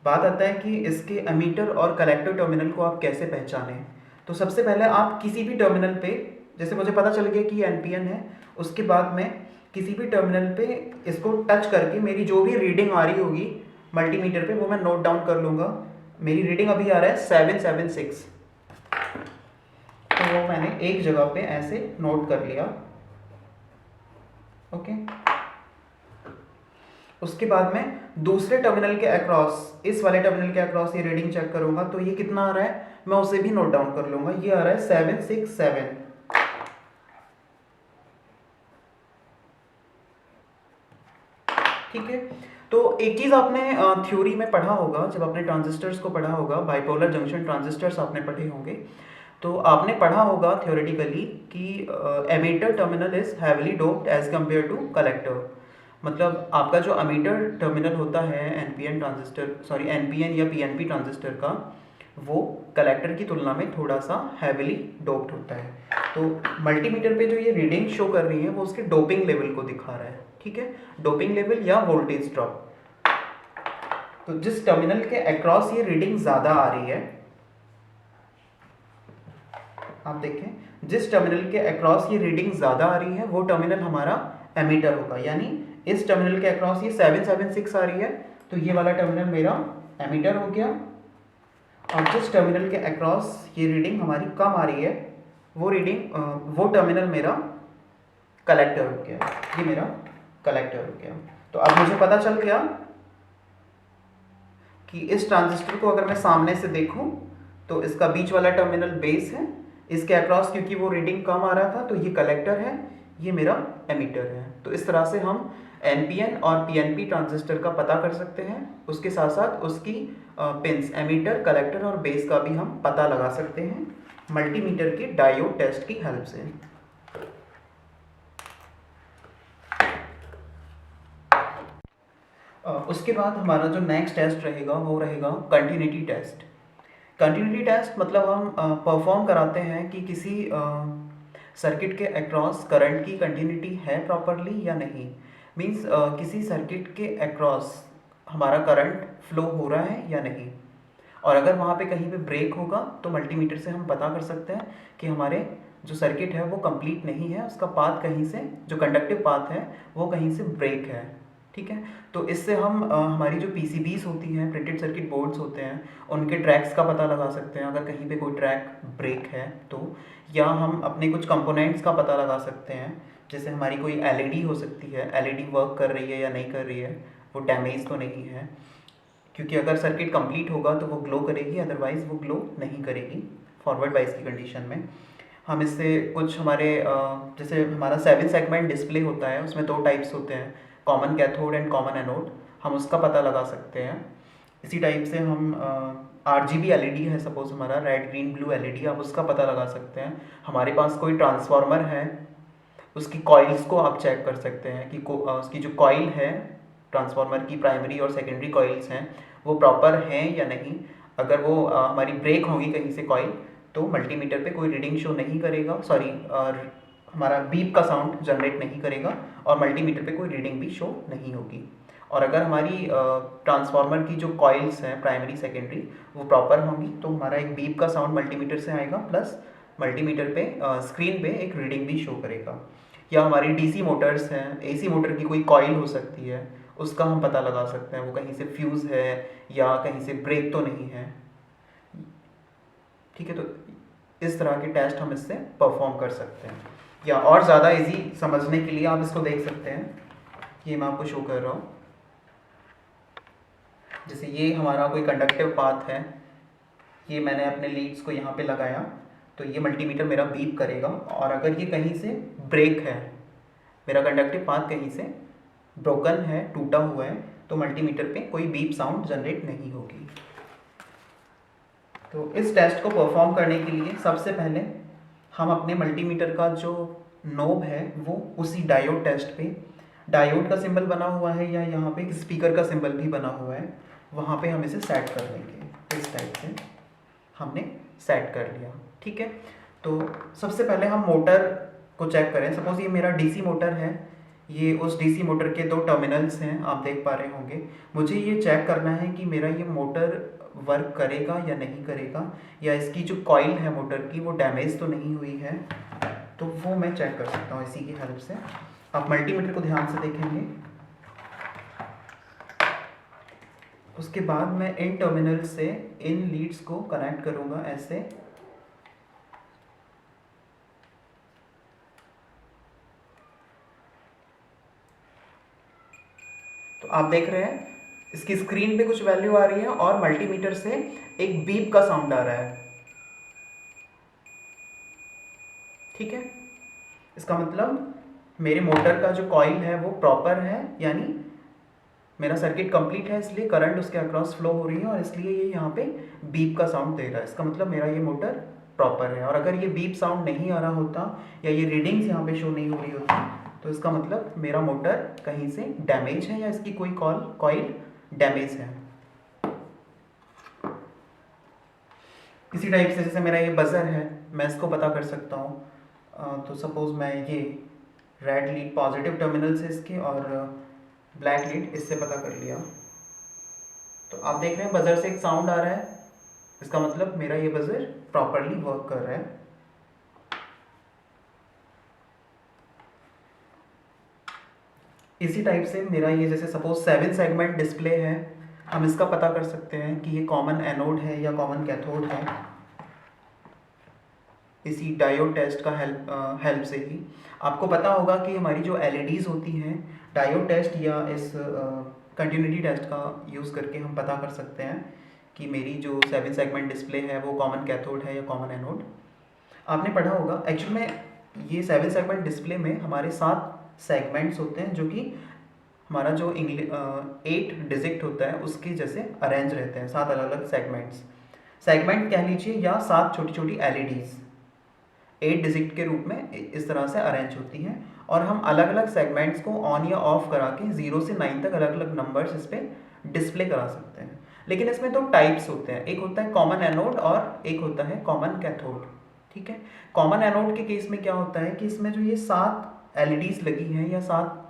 बात आता है कि इसके एमीटर और कलेक्टर टर्मिनल को आप कैसे पहचानें। तो सबसे पहले आप किसी भी टर्मिनल पे, जैसे मुझे पता चल गया कि NPN है, उसके बाद मैं किसी भी टर्मिनल पे इसको टच करके मेरी जो भी रीडिंग आ रही होगी मल्टीमीटर पे वो मैं नोट डाउन कर लूँगा। मेरी रीडिंग अभी आ रहा है 776, तो वो मैंने एक जगह पे ऐसे नोट कर लिया। ओके, उसके बाद मैं दूसरे टर्मिनल के अक्रॉस, इस वाले टर्मिनल के अक्रॉस ये रीडिंग चेक करूंगा, तो ये कितना आ रहा है मैं उसे भी नोट डाउन कर लूंगा। ये आ रहा है 767। ठीक है, तो एक चीज आपने थ्योरी में पढ़ा होगा, जब आपने ट्रांजिस्टर्स को पढ़ा होगा, बाइपोलर जंक्शन ट्रांजिस्टर्स आपने पढ़े होंगे, तो आपने पढ़ा होगा थ्योरेटिकली कि emitter terminal is heavily doped as compare to collector. मतलब आपका जो एमीटर टर्मिनल होता है NPN ट्रांजिस्टर, सॉरी NPN या PNP ट्रांजिस्टर का, वो कलेक्टर की तुलना में थोड़ा सा हैवीली डोप्ड होता है। तो मल्टीमीटर पे जो ये रीडिंग शो कर रही है वो उसके डोपिंग लेवल को दिखा रहा है। ठीक है, डोपिंग लेवल या वोल्टेज ड्रॉप। तो जिस टर्मिनल के अक्रॉस ये रीडिंग ज़्यादा आ रही है, आप देखें, जिस टर्मिनल के अक्रॉस ये रीडिंग ज़्यादा आ रही है वो टर्मिनल हमारा एमीटर होगा। यानी इस टर्मिनल के अक्रॉस ये 776 आ रही है, तो ये वाला टर्मिनल मेरा एमीटर हो गया। और जिस टर्मिनल के अक्रॉस ये रीडिंग हमारी कम आ रही है वो टर्मिनल मेरा कलेक्टर हो गया। ये मेरा कलेक्टर हो गया। तो अब मुझे पता चल गया कि इस ट्रांजिस्टर को अगर मैं सामने से देखूं तो इसका बीच वाला टर्मिनल बेस है, इसके अक्रॉस क्योंकि वो रीडिंग कम आ रहा था तो ये कलेक्टर है, ये मेरा एमीटर है। तो इस तरह से हम NPN और PNP ट्रांजिस्टर का पता कर सकते हैं। उसके साथ साथ उसकी पिंस एमीटर, कलेक्टर और बेस का भी हम पता लगा सकते हैं मल्टीमीटर के डायोड टेस्ट की हेल्प से। उसके बाद हमारा जो नेक्स्ट टेस्ट रहेगा वो रहेगा कंटिन्यूटी टेस्ट। कंटिन्यूटी टेस्ट मतलब हम परफॉर्म कराते हैं कि किसी सर्किट के अक्रॉस करंट की कंटिन्यूटी है प्रॉपरली या नहीं। मींस किसी सर्किट के अक्रॉस हमारा करंट फ्लो हो रहा है या नहीं, और अगर वहाँ पे कहीं पे ब्रेक होगा तो मल्टीमीटर से हम पता कर सकते हैं कि हमारे जो सर्किट है वो कंप्लीट नहीं है, उसका पाथ कहीं से, जो कंडक्टिव पाथ है वो कहीं से ब्रेक है। ठीक है, तो इससे हम हमारी जो PCBs होती हैं, प्रिंटेड सर्किट बोर्ड्स होते हैं, उनके ट्रैक्स का पता लगा सकते हैं अगर कहीं पे कोई ट्रैक ब्रेक है तो, या हम अपने कुछ कंपोनेंट्स का पता लगा सकते हैं। जैसे हमारी कोई LED हो सकती है, LED वर्क कर रही है या नहीं कर रही है, वो डैमेज तो नहीं है, क्योंकि अगर सर्किट कंप्लीट होगा तो वो ग्लो करेगी, अदरवाइज वो ग्लो नहीं करेगी फॉरवर्ड बाइस की कंडीशन में। हम इससे कुछ हमारे जैसे हमारा 7 सेगमेंट डिस्प्ले होता है, उसमें 2 टाइप्स होते हैं, common cathode and common anode, हम उसका पता लगा सकते हैं। इसी टाइप से हम RGB LED है, सपोज हमारा रेड ग्रीन ब्लू LED, आप उसका पता लगा सकते हैं। हमारे पास कोई ट्रांसफार्मर है, उसकी कॉइल्स को आप चेक कर सकते हैं कि उसकी जो कॉइल है ट्रांसफार्मर की, प्राइमरी और सेकेंडरी कॉइल्स हैं, वो प्रॉपर हैं या नहीं। अगर वो हमारी ब्रेक होगी कहीं से कॉइल तो मल्टीमीटर पे कोई रीडिंग शो नहीं करेगा, सॉरी हमारा बीप का साउंड जनरेट नहीं करेगा और मल्टीमीटर पे कोई रीडिंग भी शो नहीं होगी। और अगर हमारी ट्रांसफार्मर की जो कॉइल्स हैं प्राइमरी सेकेंडरी वो प्रॉपर होंगी तो हमारा एक बीप का साउंड मल्टीमीटर से आएगा, प्लस मल्टीमीटर पे स्क्रीन पे एक रीडिंग भी शो करेगा। या हमारी DC मोटर्स हैं, AC मोटर की कोई कॉइल हो सकती है, उसका हम पता लगा सकते हैं वो कहीं से फ्यूज़ है या कहीं से ब्रेक तो नहीं है। ठीक है, तो इस तरह के टेस्ट हम इससे परफॉर्म कर सकते हैं। या और ज़्यादा इजी समझने के लिए आप इसको देख सकते हैं, ये मैं आपको शो कर रहा हूँ। जैसे ये हमारा कोई कंडक्टिव पाथ है, ये मैंने अपने लीड्स को यहाँ पे लगाया तो ये मल्टीमीटर मेरा बीप करेगा, और अगर ये कहीं से ब्रेक है, मेरा कंडक्टिव पाथ कहीं से ब्रोकन है, टूटा हुआ है, तो मल्टीमीटर पे कोई बीप साउंड जनरेट नहीं होगी। तो इस टेस्ट को परफॉर्म करने के लिए सबसे पहले हम अपने मल्टीमीटर का जो नोब है वो उसी डायोड टेस्ट पे, डायोड का सिंबल बना हुआ है या यहाँ पे एक स्पीकर का सिंबल भी बना हुआ है, वहाँ पे हम इसे सेट कर लेंगे। इस टाइप से हमने सेट कर लिया। ठीक है, तो सबसे पहले हम मोटर को चेक करें। सपोज ये मेरा डीसी मोटर है, ये उस डीसी मोटर के 2 टर्मिनल्स हैं, आप देख पा रहे होंगे। मुझे ये चेक करना है कि मेरा ये मोटर वर्क करेगा या नहीं करेगा, या इसकी जो कॉइल है मोटर की वो डैमेज तो नहीं हुई है, तो वो मैं चेक कर सकता हूँ इसी की हेल्प से। आप मल्टीमीटर को ध्यान से देखेंगे। उसके बाद मैं इन टर्मिनल से इन लीड्स को कनेक्ट करूँगा ऐसे। तो आप देख रहे हैं इसकी स्क्रीन पे कुछ वैल्यू आ रही है और मल्टीमीटर से एक बीप का साउंड आ रहा है। ठीक है, इसका मतलब मेरे मोटर का जो कॉइल है वो प्रॉपर है, यानी मेरा सर्किट कंप्लीट है, इसलिए करंट उसके अक्रॉस फ्लो हो रही है और इसलिए ये यहाँ पे बीप का साउंड दे रहा है। इसका मतलब मेरा ये मोटर प्रॉपर है। और अगर ये बीप साउंड नहीं आ रहा होता या ये रीडिंग्स यहाँ पे शो नहीं हो रही होती, तो इसका मतलब मेरा मोटर कहीं से डैमेज है या इसकी कोई कॉइल डैमेज है। इसी टाइप से जैसे मेरा ये बजर है, मैं इसको पता कर सकता हूँ। तो सपोज मैं ये रेड लीड पॉजिटिव टर्मिनल से इसके और ब्लैक लीड इससे पता कर लिया। तो आप देख रहे हैं बजर से एक साउंड आ रहा है, इसका मतलब मेरा ये बजर प्रॉपरली वर्क कर रहा है। इसी टाइप से मेरा ये जैसे सपोज 7 सेगमेंट डिस्प्ले है, हम इसका पता कर सकते हैं कि ये कॉमन एनोड है या कॉमन कैथोड है, इसी डायोड टेस्ट का हेल्प से ही। आपको पता होगा कि हमारी जो एलईडीज़ होती हैं, डायोड टेस्ट या इस कंटिन्यूटी टेस्ट का यूज़ करके हम पता कर सकते हैं कि मेरी जो 7 सेगमेंट डिस्प्ले है वो कॉमन कैथोड है या कॉमन एनोड। आपने पढ़ा होगा एक्चुअल में ये 7 सेगमेंट डिस्प्ले में हमारे 7 सेगमेंट्स होते हैं, जो कि हमारा जो 8 डिजिट होता है उसके जैसे अरेंज रहते हैं, 7 अलग अलग सेगमेंट कह लीजिए, या 7 छोटी छोटी एलईडीज़ 8 डिजिट के रूप में इस तरह से अरेंज होती हैं। और हम अलग अलग सेगमेंट्स को ऑन या ऑफ करा के 0 से 9 तक अलग अलग नंबर्स इस पर डिस्प्ले करा सकते हैं। लेकिन इसमें 2 टाइप्स होते हैं, एक होता है कॉमन एनोड और एक होता है कॉमन कैथोड। ठीक है, कॉमन एनोड के केस में क्या होता है कि इसमें जो ये 7 एलईडीज लगी हैं या 7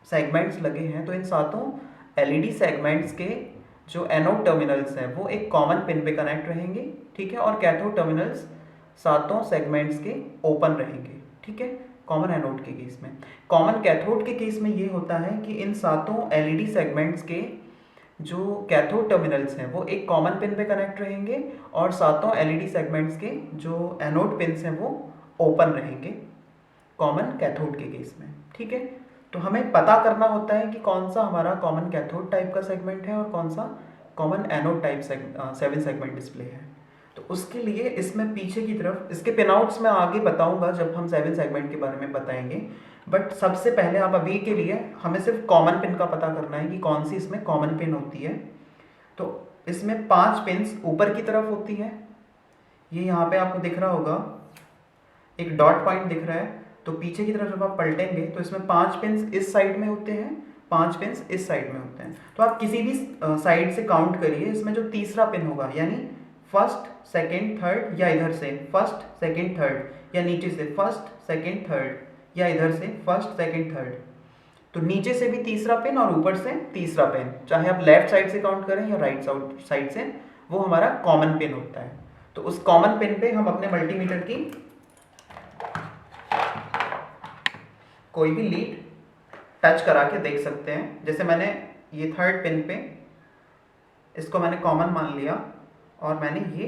सेगमेंट्स लगे हैं, तो इन 7 एलईडी सेगमेंट्स के जो एनोड टर्मिनल्स हैं वो एक कॉमन पिन पे कनेक्ट रहेंगे। ठीक है, और कैथोड टर्मिनल्स 7 सेगमेंट्स के ओपन रहेंगे। ठीक है, कॉमन एनोड के केस में। कॉमन कैथोड के केस में ये होता है कि इन 7 एलईडी सेगमेंट्स के जो कैथोड टर्मिनल्स हैं वो एक कॉमन पिन पे कनेक्ट रहेंगे और 7 एलईडी सेगमेंट्स के जो एनोड पिन्स हैं वो ओपन रहेंगे कॉमन कैथोड के केस में। ठीक है, तो हमें पता करना होता है कि कौन सा हमारा कॉमन कैथोड टाइप का सेगमेंट है और कौन सा common anode type 7 segment display है। तो उसके लिए इसमें पीछे की तरफ इसके पिनआउट्स मैं आगे बताऊंगा जब हम 7 सेगमेंट के बारे में बताएंगे। बट सबसे पहले आप अभी के लिए हमें सिर्फ कॉमन पिन का पता करना है कि कौन सी इसमें कॉमन पिन होती है। तो इसमें 5 पिन्स ऊपर की तरफ होती है, ये यहाँ पे आपको दिख रहा होगा एक डॉट पॉइंट दिख रहा है। तो पीछे की तरफ जब आप पलटेंगे तो इसमें 5 पिन्स इस साइड में होते हैं, 5 पिन्स इस साइड में होते हैं। तो आप किसी भी साइड से काउंट करिए, इसमें जो तीसरा पिन होगा यानी फर्स्ट सेकेंड थर्ड, या इधर से फर्स्ट सेकेंड थर्ड, या नीचे से फर्स्ट सेकेंड थर्ड, या इधर से फर्स्ट सेकेंड थर्ड, तो नीचे से भी तीसरा पिन और ऊपर से तीसरा पिन, चाहे आप लेफ्ट साइड से काउंट करें या राइट साइड से, वो हमारा कॉमन पिन होता है। तो उस कॉमन पिन पे हम अपने मल्टीमीटर की कोई भी लीड टच करा के देख सकते हैं। जैसे मैंने ये थर्ड पिन पे इसको मैंने कॉमन मान लिया और मैंने ये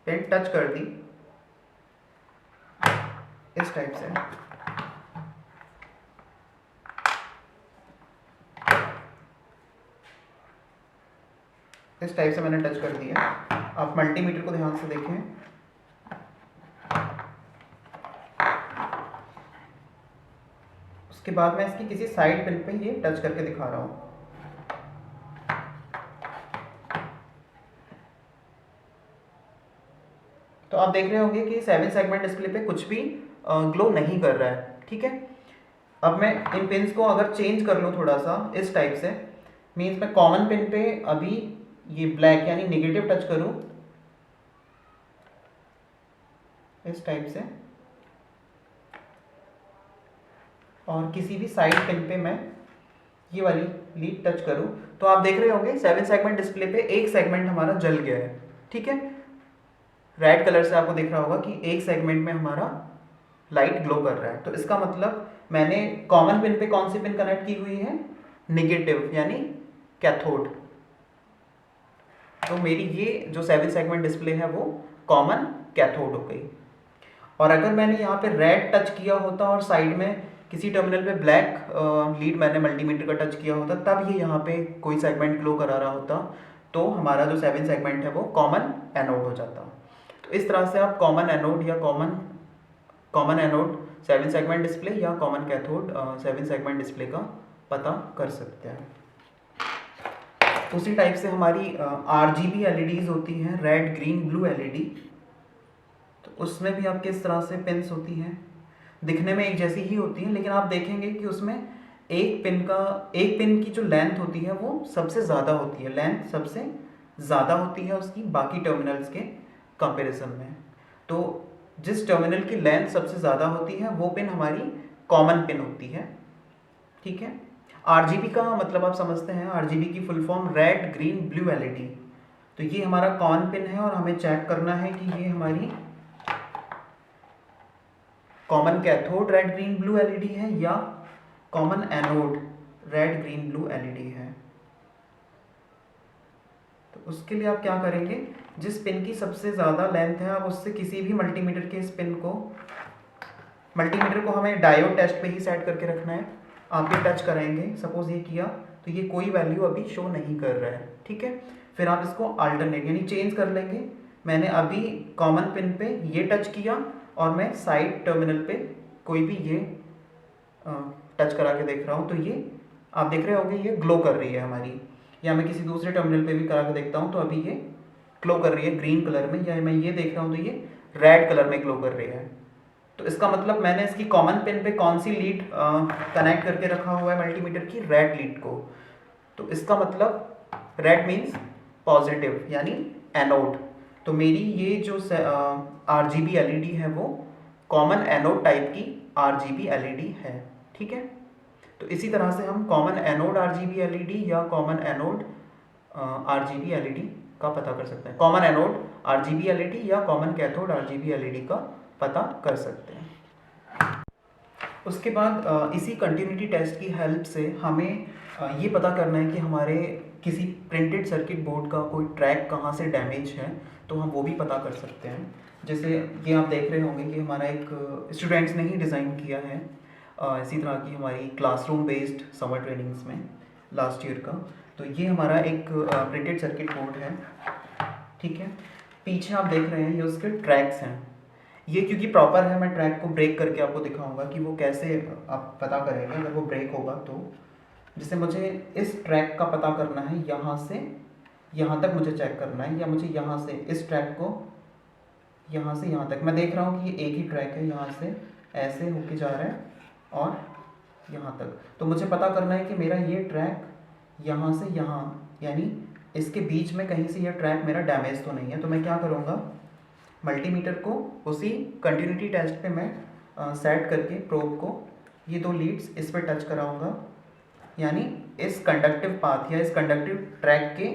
पिन टच कर दी इस टाइप से। इस टाइप से मैंने टच कर दिया। आप मल्टीमीटर को ध्यान से देखें, उसके बाद मैं इसकी किसी साइड पिन पे ये टच करके दिखा रहा हूँ। तो आप देख रहे होंगे कि 7 सेगमेंट डिस्प्ले पे कुछ भी ग्लो नहीं कर रहा है। ठीक है, अब मैं इन पिन्स को अगर चेंज कर लूँ थोड़ा सा इस टाइप से, मीन्स मैं कॉमन पिन पे अभी ये ब्लैक यानी नेगेटिव टच करूँ इस टाइप से, और किसी भी साइड पिन पे मैं ये वाली लीड टच करूं तो आप देख रहे होंगे 7 सेगमेंट डिस्प्ले पे एक सेगमेंट हमारा जल गया है, ठीक है। रेड कलर से आपको दिख रहा होगा कि एक सेगमेंट में हमारा लाइट ग्लो कर रहा है। तो इसका मतलब मैंने कॉमन पिन पे कौन सी पिन कनेक्ट की हुई है, निगेटिव यानी कैथोड। तो मेरी ये जो 7 सेगमेंट डिस्प्ले है वो कॉमन कैथोड हो गई। और अगर मैंने यहाँ पे रेड टच किया होता और साइड में किसी टर्मिनल पे ब्लैक लीड मैंने मल्टीमीटर का टच किया होता, तब ये यहाँ पे कोई सेगमेंट ग्लो करा रहा होता, तो हमारा जो 7 सेगमेंट है वो कॉमन एनोड हो जाता। तो इस तरह से आप कॉमन एनोड या कॉमन एनोड 7 सेगमेंट डिस्प्ले या कॉमन कैथोड 7 सेगमेंट डिस्प्ले का पता कर सकते हैं। उसी टाइप से हमारी RGB LEDs होती हैं, रेड ग्रीन ब्लू LED। तो उसमें भी आपके इस तरह से पिन्स होती हैं, दिखने में एक जैसी ही होती हैं, लेकिन आप देखेंगे कि उसमें एक पिन की जो लेंथ होती है वो सबसे ज़्यादा होती है, लेंथ सबसे ज़्यादा होती है उसकी बाकी टर्मिनल्स के कंपैरिजन में। तो जिस टर्मिनल की लेंथ सबसे ज़्यादा होती है वो पिन हमारी कॉमन पिन होती है, ठीक है। RGB का मतलब आप समझते हैं, RGB की full form red green blue LED। तो ये हमारा कॉमन पिन है और हमें चेक करना है कि ये हमारी common cathode red green blue LED है या common anode red green blue LED है। तो उसके लिए आप क्या करेंगे, जिस पिन की सबसे ज़्यादा लेंथ है आप उससे किसी भी मल्टीमीटर के इस पिन को, मल्टीमीटर को हमें डायोड टेस्ट पे ही सेट करके रखना है। आप ये टच कराएंगे, सपोज ये किया तो ये कोई वैल्यू अभी शो नहीं कर रहा है, ठीक है। फिर आप इसको अल्टरनेट यानी चेंज कर लेंगे। मैंने अभी कॉमन पिन पे ये टच किया और मैं साइड टर्मिनल पे कोई भी ये टच करा के देख रहा हूँ, तो ये आप देख रहे होंगे ये ग्लो कर रही है हमारी। या मैं किसी दूसरे टर्मिनल पे भी करा के देखता हूँ तो अभी ये ग्लो कर रही है ग्रीन कलर में, या मैं ये देख रहा हूँ तो ये रेड कलर में ग्लो कर रही है। तो इसका मतलब मैंने इसकी कॉमन पिन पे कौन सी लीड कनेक्ट करके रखा हुआ है मल्टीमीटर की, रेड लीड को। तो इसका मतलब रेड मीन्स पॉजिटिव यानी एनोड। तो मेरी ये जो RGB LED है वो कॉमन एनोड टाइप की RGB LED है, ठीक है। तो इसी तरह से हम कॉमन एनोड RGB LED या कॉमन एनोड RGB LED का पता कर सकते हैं, कॉमन एनोड RGB LED या कॉमन कैथोड RGB LED का पता कर सकते हैं। उसके बाद इसी कंटिन्यूटी टेस्ट की हेल्प से हमें ये पता करना है कि हमारे किसी प्रिंटेड सर्किट बोर्ड का कोई ट्रैक कहाँ से डैमेज है, तो हम वो भी पता कर सकते हैं। जैसे ये आप देख रहे होंगे कि हमारा एक स्टूडेंट्स ने ही डिज़ाइन किया है, इसी तरह की हमारी क्लासरूम बेस्ड समर ट्रेनिंग्स में लास्ट ईयर का। तो ये हमारा एक प्रिंटेड सर्किट बोर्ड है, ठीक है। पीछे आप देख रहे हैं ये उसके ट्रैक्स हैं। ये क्योंकि प्रॉपर है, मैं ट्रैक को ब्रेक करके आपको दिखाऊंगा कि वो कैसे आप पता करेंगे अगर वो ब्रेक होगा तो। जैसे मुझे इस ट्रैक का पता करना है, यहाँ से यहाँ तक मुझे चेक करना है, या मुझे यहाँ से इस ट्रैक को यहाँ से यहाँ तक, मैं देख रहा हूँ कि ये एक ही ट्रैक है, यहाँ से ऐसे होके जा रहा है और यहाँ तक। तो मुझे पता करना है कि मेरा ये ट्रैक यहाँ से यहाँ यानी इसके बीच में कहीं से ये ट्रैक मेरा डैमेज तो नहीं है। तो मैं क्या करूँगा, मल्टीमीटर को उसी कंटिन्यूटी टेस्ट पे मैं सेट करके प्रोब को ये दो लीड्स इस पर टच कराऊंगा, यानी इस कंडक्टिव पाथ या इस कंडक्टिव ट्रैक के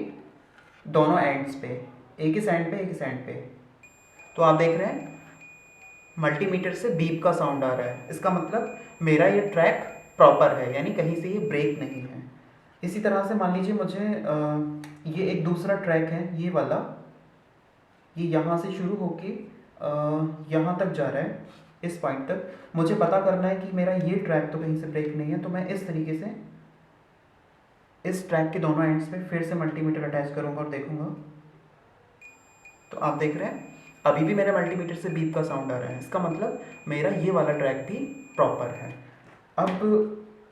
दोनों एंड्स पे, एक इस एंड पे एक इस एंड पे। तो आप देख रहे हैं मल्टीमीटर से बीप का साउंड आ रहा है, इसका मतलब मेरा ये ट्रैक प्रॉपर है, यानी कहीं से ये ब्रेक नहीं है। इसी तरह से मान लीजिए मुझे ये एक दूसरा ट्रैक है, ये वाला, ये यहाँ से शुरू होके यहाँ तक जा रहा है, इस पॉइंट तक। मुझे पता करना है कि मेरा ये ट्रैक तो कहीं से ब्रेक नहीं है, तो मैं इस तरीके से इस ट्रैक के दोनों एंड्स पे फिर से मल्टीमीटर अटैच करूँगा और देखूँगा। तो आप देख रहे हैं अभी भी मेरे मल्टीमीटर से बीप का साउंड आ रहा है, इसका मतलब मेरा ये वाला ट्रैक भी प्रॉपर है। अब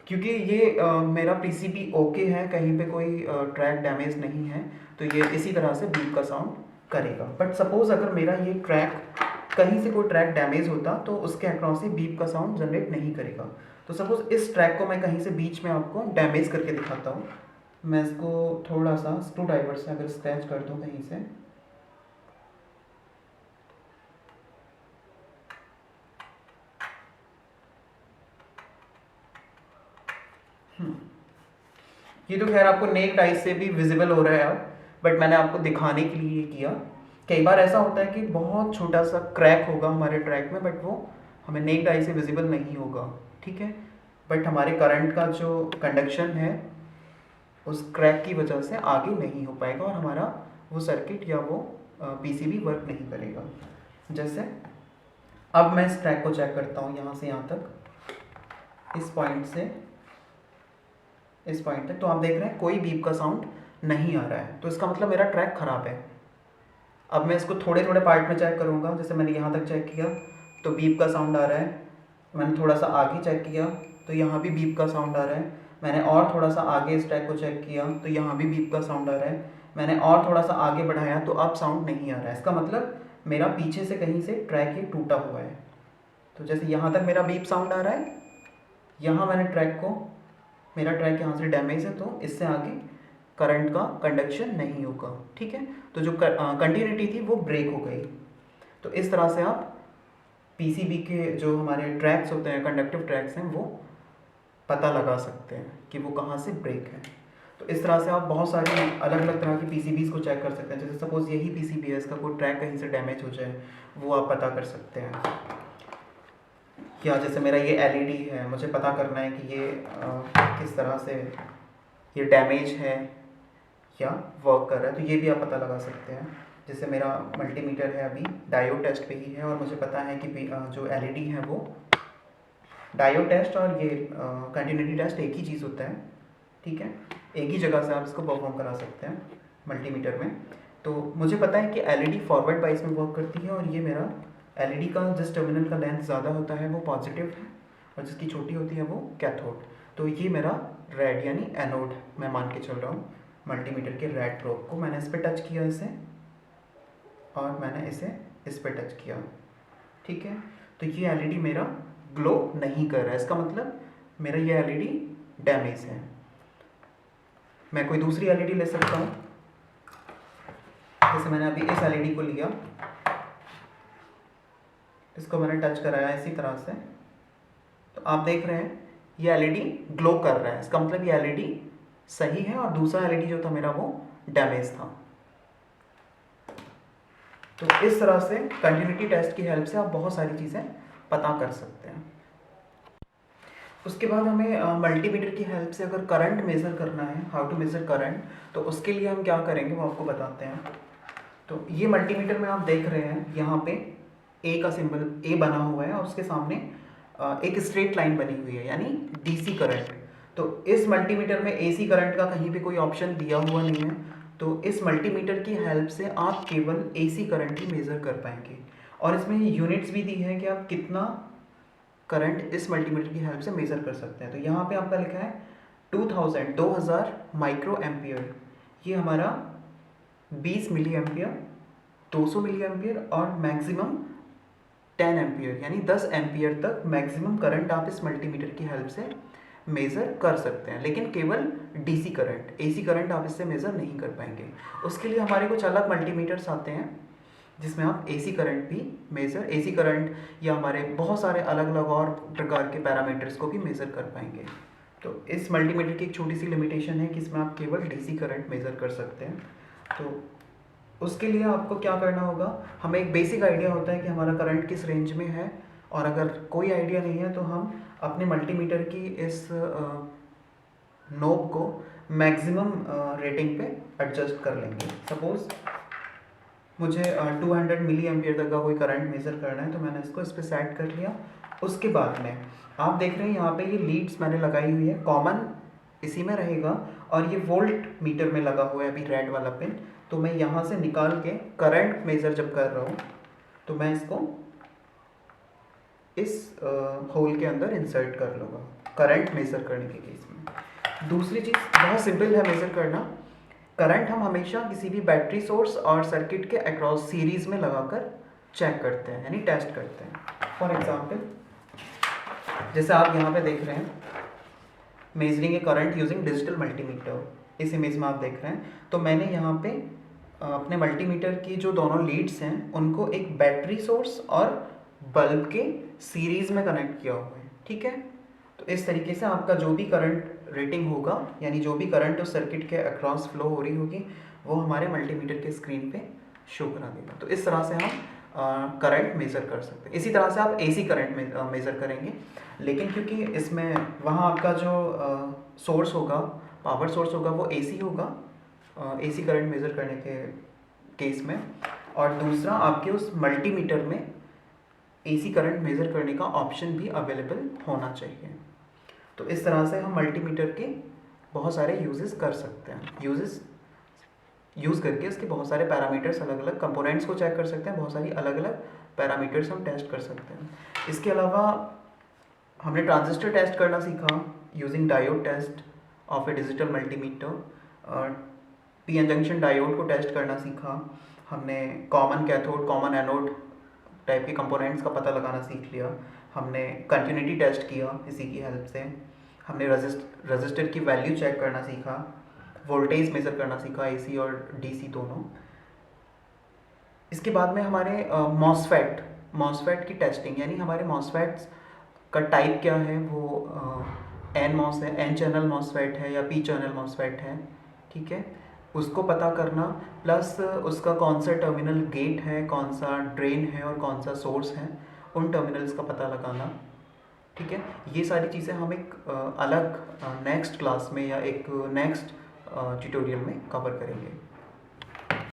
क्योंकि ये मेरा PCB ओके है, कहीं पे कोई ट्रैक डैमेज नहीं है, तो ये इसी तरह से बीप का साउंड करेगा। बट सपोज अगर मेरा ये ट्रैक कहीं से कोई ट्रैक डैमेज होता तो उसके अक्रॉस से बीप का साउंड जनरेट नहीं करेगा। तो सपोज इस ट्रैक को मैं कहीं से बीच में आपको डैमेज करके दिखाता हूँ। मैं इसको थोड़ा सा स्क्रू ड्राइवर से अगर स्क्रैच कर दूँ कहीं से, ये तो खैर आपको नेक्ड आई से भी विजिबल हो रहा है अब, बट मैंने आपको दिखाने के लिए ये किया। कई बार ऐसा होता है कि बहुत छोटा सा क्रैक होगा हमारे ट्रैक में, बट वो हमें नेक्ड आई से विजिबल नहीं होगा, ठीक है। बट हमारे करंट का जो कंडक्शन है उस क्रैक की वजह से आगे नहीं हो पाएगा और हमारा वो सर्किट या वो पीसीबी वर्क नहीं करेगा। जैसे अब मैं इस ट्रैक को चेक करता हूँ यहाँ से यहाँ तक, इस पॉइंट से इस पॉइंट तक, तो आप देख रहे हैं कोई बीप का साउंड नहीं आ रहा है, तो इसका मतलब मेरा ट्रैक ख़राब है। अब मैं इसको थोड़े थोड़े पार्ट में चेक करूँगा। जैसे मैंने यहाँ तक चेक किया तो बीप का साउंड आ रहा है, मैंने थोड़ा सा आगे चेक किया तो यहाँ भी बीप का साउंड आ रहा है, मैंने और थोड़ा सा आगे इस ट्रैक को चेक किया तो यहाँ भी बीप का साउंड आ रहा है, मैंने और थोड़ा सा आगे बढ़ाया तो अब साउंड नहीं आ रहा है। इसका मतलब मेरा पीछे से कहीं से ट्रैक ये टूटा हुआ है। तो जैसे यहाँ तक मेरा बीप साउंड आ रहा है, यहाँ मैंने मेरा ट्रैक यहाँ से डैमेज है तो इससे आगे करंट का कंडक्शन नहीं होगा, ठीक है। तो जो कंटिन्यूटी थी वो ब्रेक हो गई। तो इस तरह से आप पीसीबी के जो हमारे ट्रैक्स होते हैं, कंडक्टिव ट्रैक्स हैं, वो पता लगा सकते हैं कि वो कहाँ से ब्रेक है। तो इस तरह से आप बहुत सारी अलग अलग तरह की पीसीबीज़ को चेक कर सकते हैं। जैसे सपोज़ यही पीसीबी है, इसका कोई ट्रैक कहीं से डैमेज हो जाए वो आप पता कर सकते हैं। या जैसे मेरा ये एलईडी है, मुझे पता करना है कि ये किस तरह से ये डैमेज है या वर्क कर रहा है, तो ये भी आप पता लगा सकते हैं। जैसे मेरा मल्टीमीटर है अभी डायोड टेस्ट पे ही है और मुझे पता है कि जो एलईडी है वो डायोड टेस्ट और ये कंटिन्यूटी टेस्ट एक ही चीज़ होता है, ठीक है। एक ही जगह से आप इसको परफॉर्म करा सकते हैं मल्टीमीटर में। तो मुझे पता है कि एलईडी फॉरवर्ड बाइस में वर्क करती है और ये मेरा एलईडी का जिस टर्मिनल का लेंथ ज़्यादा होता है वो पॉजिटिव है और जिसकी छोटी होती है वो कैथोड। तो ये मेरा रेड यानी एनोड मैं मान के चल रहा हूँ। मल्टीमीटर के रेड प्रोब को मैंने इस पर टच किया इसे और मैंने इसे इस पर टच किया, ठीक है। तो ये एलईडी मेरा ग्लो नहीं कर रहा है, इसका मतलब मेरा ये एलईडी डैमेज है। मैं कोई दूसरी एलईडी ले सकता हूँ। जैसे मैंने अभी इस एलईडी को लिया, इसको मैंने टच कराया इसी तरह से, तो आप देख रहे हैं ये एलईडी ग्लो कर रहा है। इसका मतलब ये एलईडी सही है और दूसरा एलईडी जो था मेरा वो डैमेज था। तो इस तरह से कंटिन्यूटी टेस्ट की हेल्प से आप बहुत सारी चीज़ें पता कर सकते हैं। उसके बाद हमें मल्टीमीटर की हेल्प से अगर करंट मेज़र करना है, हाउ टू मेज़र करंट, तो उसके लिए हम क्या करेंगे वो आपको बताते हैं। तो ये मल्टीमीटर में आप देख रहे हैं यहाँ पे ए का सिंबल ए बना हुआ है और उसके सामने एक स्ट्रेट लाइन बनी हुई है यानी डीसी करंट। तो इस मल्टीमीटर में एसी करंट का कहीं पे कोई ऑप्शन दिया हुआ नहीं है, तो इस मल्टीमीटर की हेल्प से आप केवल एसी करंट ही मेज़र कर पाएंगे। और इसमें यूनिट्स भी दी है कि आप कितना करंट इस मल्टीमीटर की हेल्प से मेज़र कर सकते हैं। तो यहाँ पे आपका लिखा है 2000 माइक्रो एम्पियर, ये हमारा 20 मिली एम्पियर, 200 मिली एम्पियर और मैक्सिमम 10 एम्पियर यानी 10 एम्पियर तक मैक्सिमम करंट आप इस मल्टीमीटर की हेल्प से मेज़र कर सकते हैं, लेकिन केवल डीसी करंट, एसी करंट आप इससे मेज़र नहीं कर पाएंगे। उसके लिए हमारे कुछ अलग मल्टीमीटर्स आते हैं जिसमें आप एसी करंट भी मेज़र, एसी करंट या हमारे बहुत सारे अलग अलग और प्रकार के पैरामीटर्स को भी मेज़र कर पाएंगे। तो इस मल्टीमीटर की एक छोटी सी लिमिटेशन है कि इसमें आप केवल डीसी करंट मेज़र कर सकते हैं। तो उसके लिए आपको क्या करना होगा, हमें एक बेसिक आइडिया होता है कि हमारा करंट किस रेंज में है, और अगर कोई आइडिया नहीं है तो हम अपने मल्टीमीटर की इस नोब को मैक्सिमम रेटिंग पे एडजस्ट कर लेंगे। सपोज़ मुझे 200 मिली एम्पियर तक का कोई करंट मेज़र करना है तो मैंने इसको इस पर सेट कर लिया। उसके बाद में आप देख रहे हैं यहाँ पे ये लीड्स मैंने लगाई हुई है, कॉमन इसी में रहेगा और ये वोल्ट मीटर में लगा हुआ है अभी रेड वाला पिन। तो मैं यहाँ से निकाल के करंट मेज़र जब कर रहा हूँ तो मैं इसको इस होल के अंदर इंसर्ट कर लूँगा करंट मेज़र करने के केस में। दूसरी चीज़ बहुत सिंपल है मेज़र करना, करंट हम हमेशा किसी भी बैटरी सोर्स और सर्किट के अक्रॉस सीरीज़ में लगाकर चेक करते हैं यानी टेस्ट करते हैं। फॉर एग्जांपल जैसे आप यहाँ पे देख रहे हैं मेजरिंग ए करंट यूजिंग डिजिटल मल्टीमीटर, इस इमेज में आप देख रहे हैं। तो मैंने यहाँ पे अपने मल्टीमीटर की जो दोनों लीड्स हैं उनको एक बैटरी सोर्स और बल्ब के सीरीज़ में कनेक्ट किया हुआ है, ठीक है। तो इस तरीके से आपका जो भी करंट रेटिंग होगा, यानी जो भी करंट उस सर्किट के अक्रॉस फ्लो हो रही होगी, वो हमारे मल्टीमीटर के स्क्रीन पे शो करा देगा। तो इस तरह से हम करंट मेज़र कर सकते हैं। इसी तरह से आप एसी करंट में मेज़र करेंगे, लेकिन क्योंकि इसमें वहाँ आपका जो सोर्स होगा, पावर सोर्स होगा, वो एसी होगा एसी करंट मेज़र करने के केस में, और दूसरा आपके उस मल्टीमीटर में एसी करंट मेज़र करने का ऑप्शन भी अवेलेबल होना चाहिए। तो इस तरह से हम मल्टीमीटर के बहुत सारे यूजेस कर सकते हैं। यूज़ करके इसके बहुत सारे पैरामीटर्स, अलग अलग कंपोनेंट्स को चेक कर सकते हैं, बहुत सारी अलग अलग पैरामीटर्स हम टेस्ट कर सकते हैं। इसके अलावा हमने ट्रांजिस्टर टेस्ट करना सीखा using diode test of a digital multimeter. PN junction diode को टेस्ट करना सीखा हमने। Common cathode, common anode type के कंपोनेंट्स का पता लगाना सीख लिया हमने। कंटिन्यूटी टेस्ट किया इसी की हेल्प से। हमने रजिस्टर की वैल्यू चेक करना सीखा, वोल्टेज मेज़र करना सीखा, एसी और डीसी दोनों। इसके बाद में हमारे मॉसफेट की टेस्टिंग, यानी हमारे मॉसफेट्स का टाइप क्या है, वो एन चैनल मॉसफेट है या पी चैनल मॉसफेट है, ठीक है, उसको पता करना, प्लस उसका कौन सा टर्मिनल गेट है, कौन सा ड्रेन है और कौन सा सोर्स है, उन टर्मिनल्स का पता लगाना, ठीक है। ये सारी चीज़ें हम एक अलग नेक्स्ट क्लास में या एक नेक्स्ट ट्यूटोरियल में कवर करेंगे।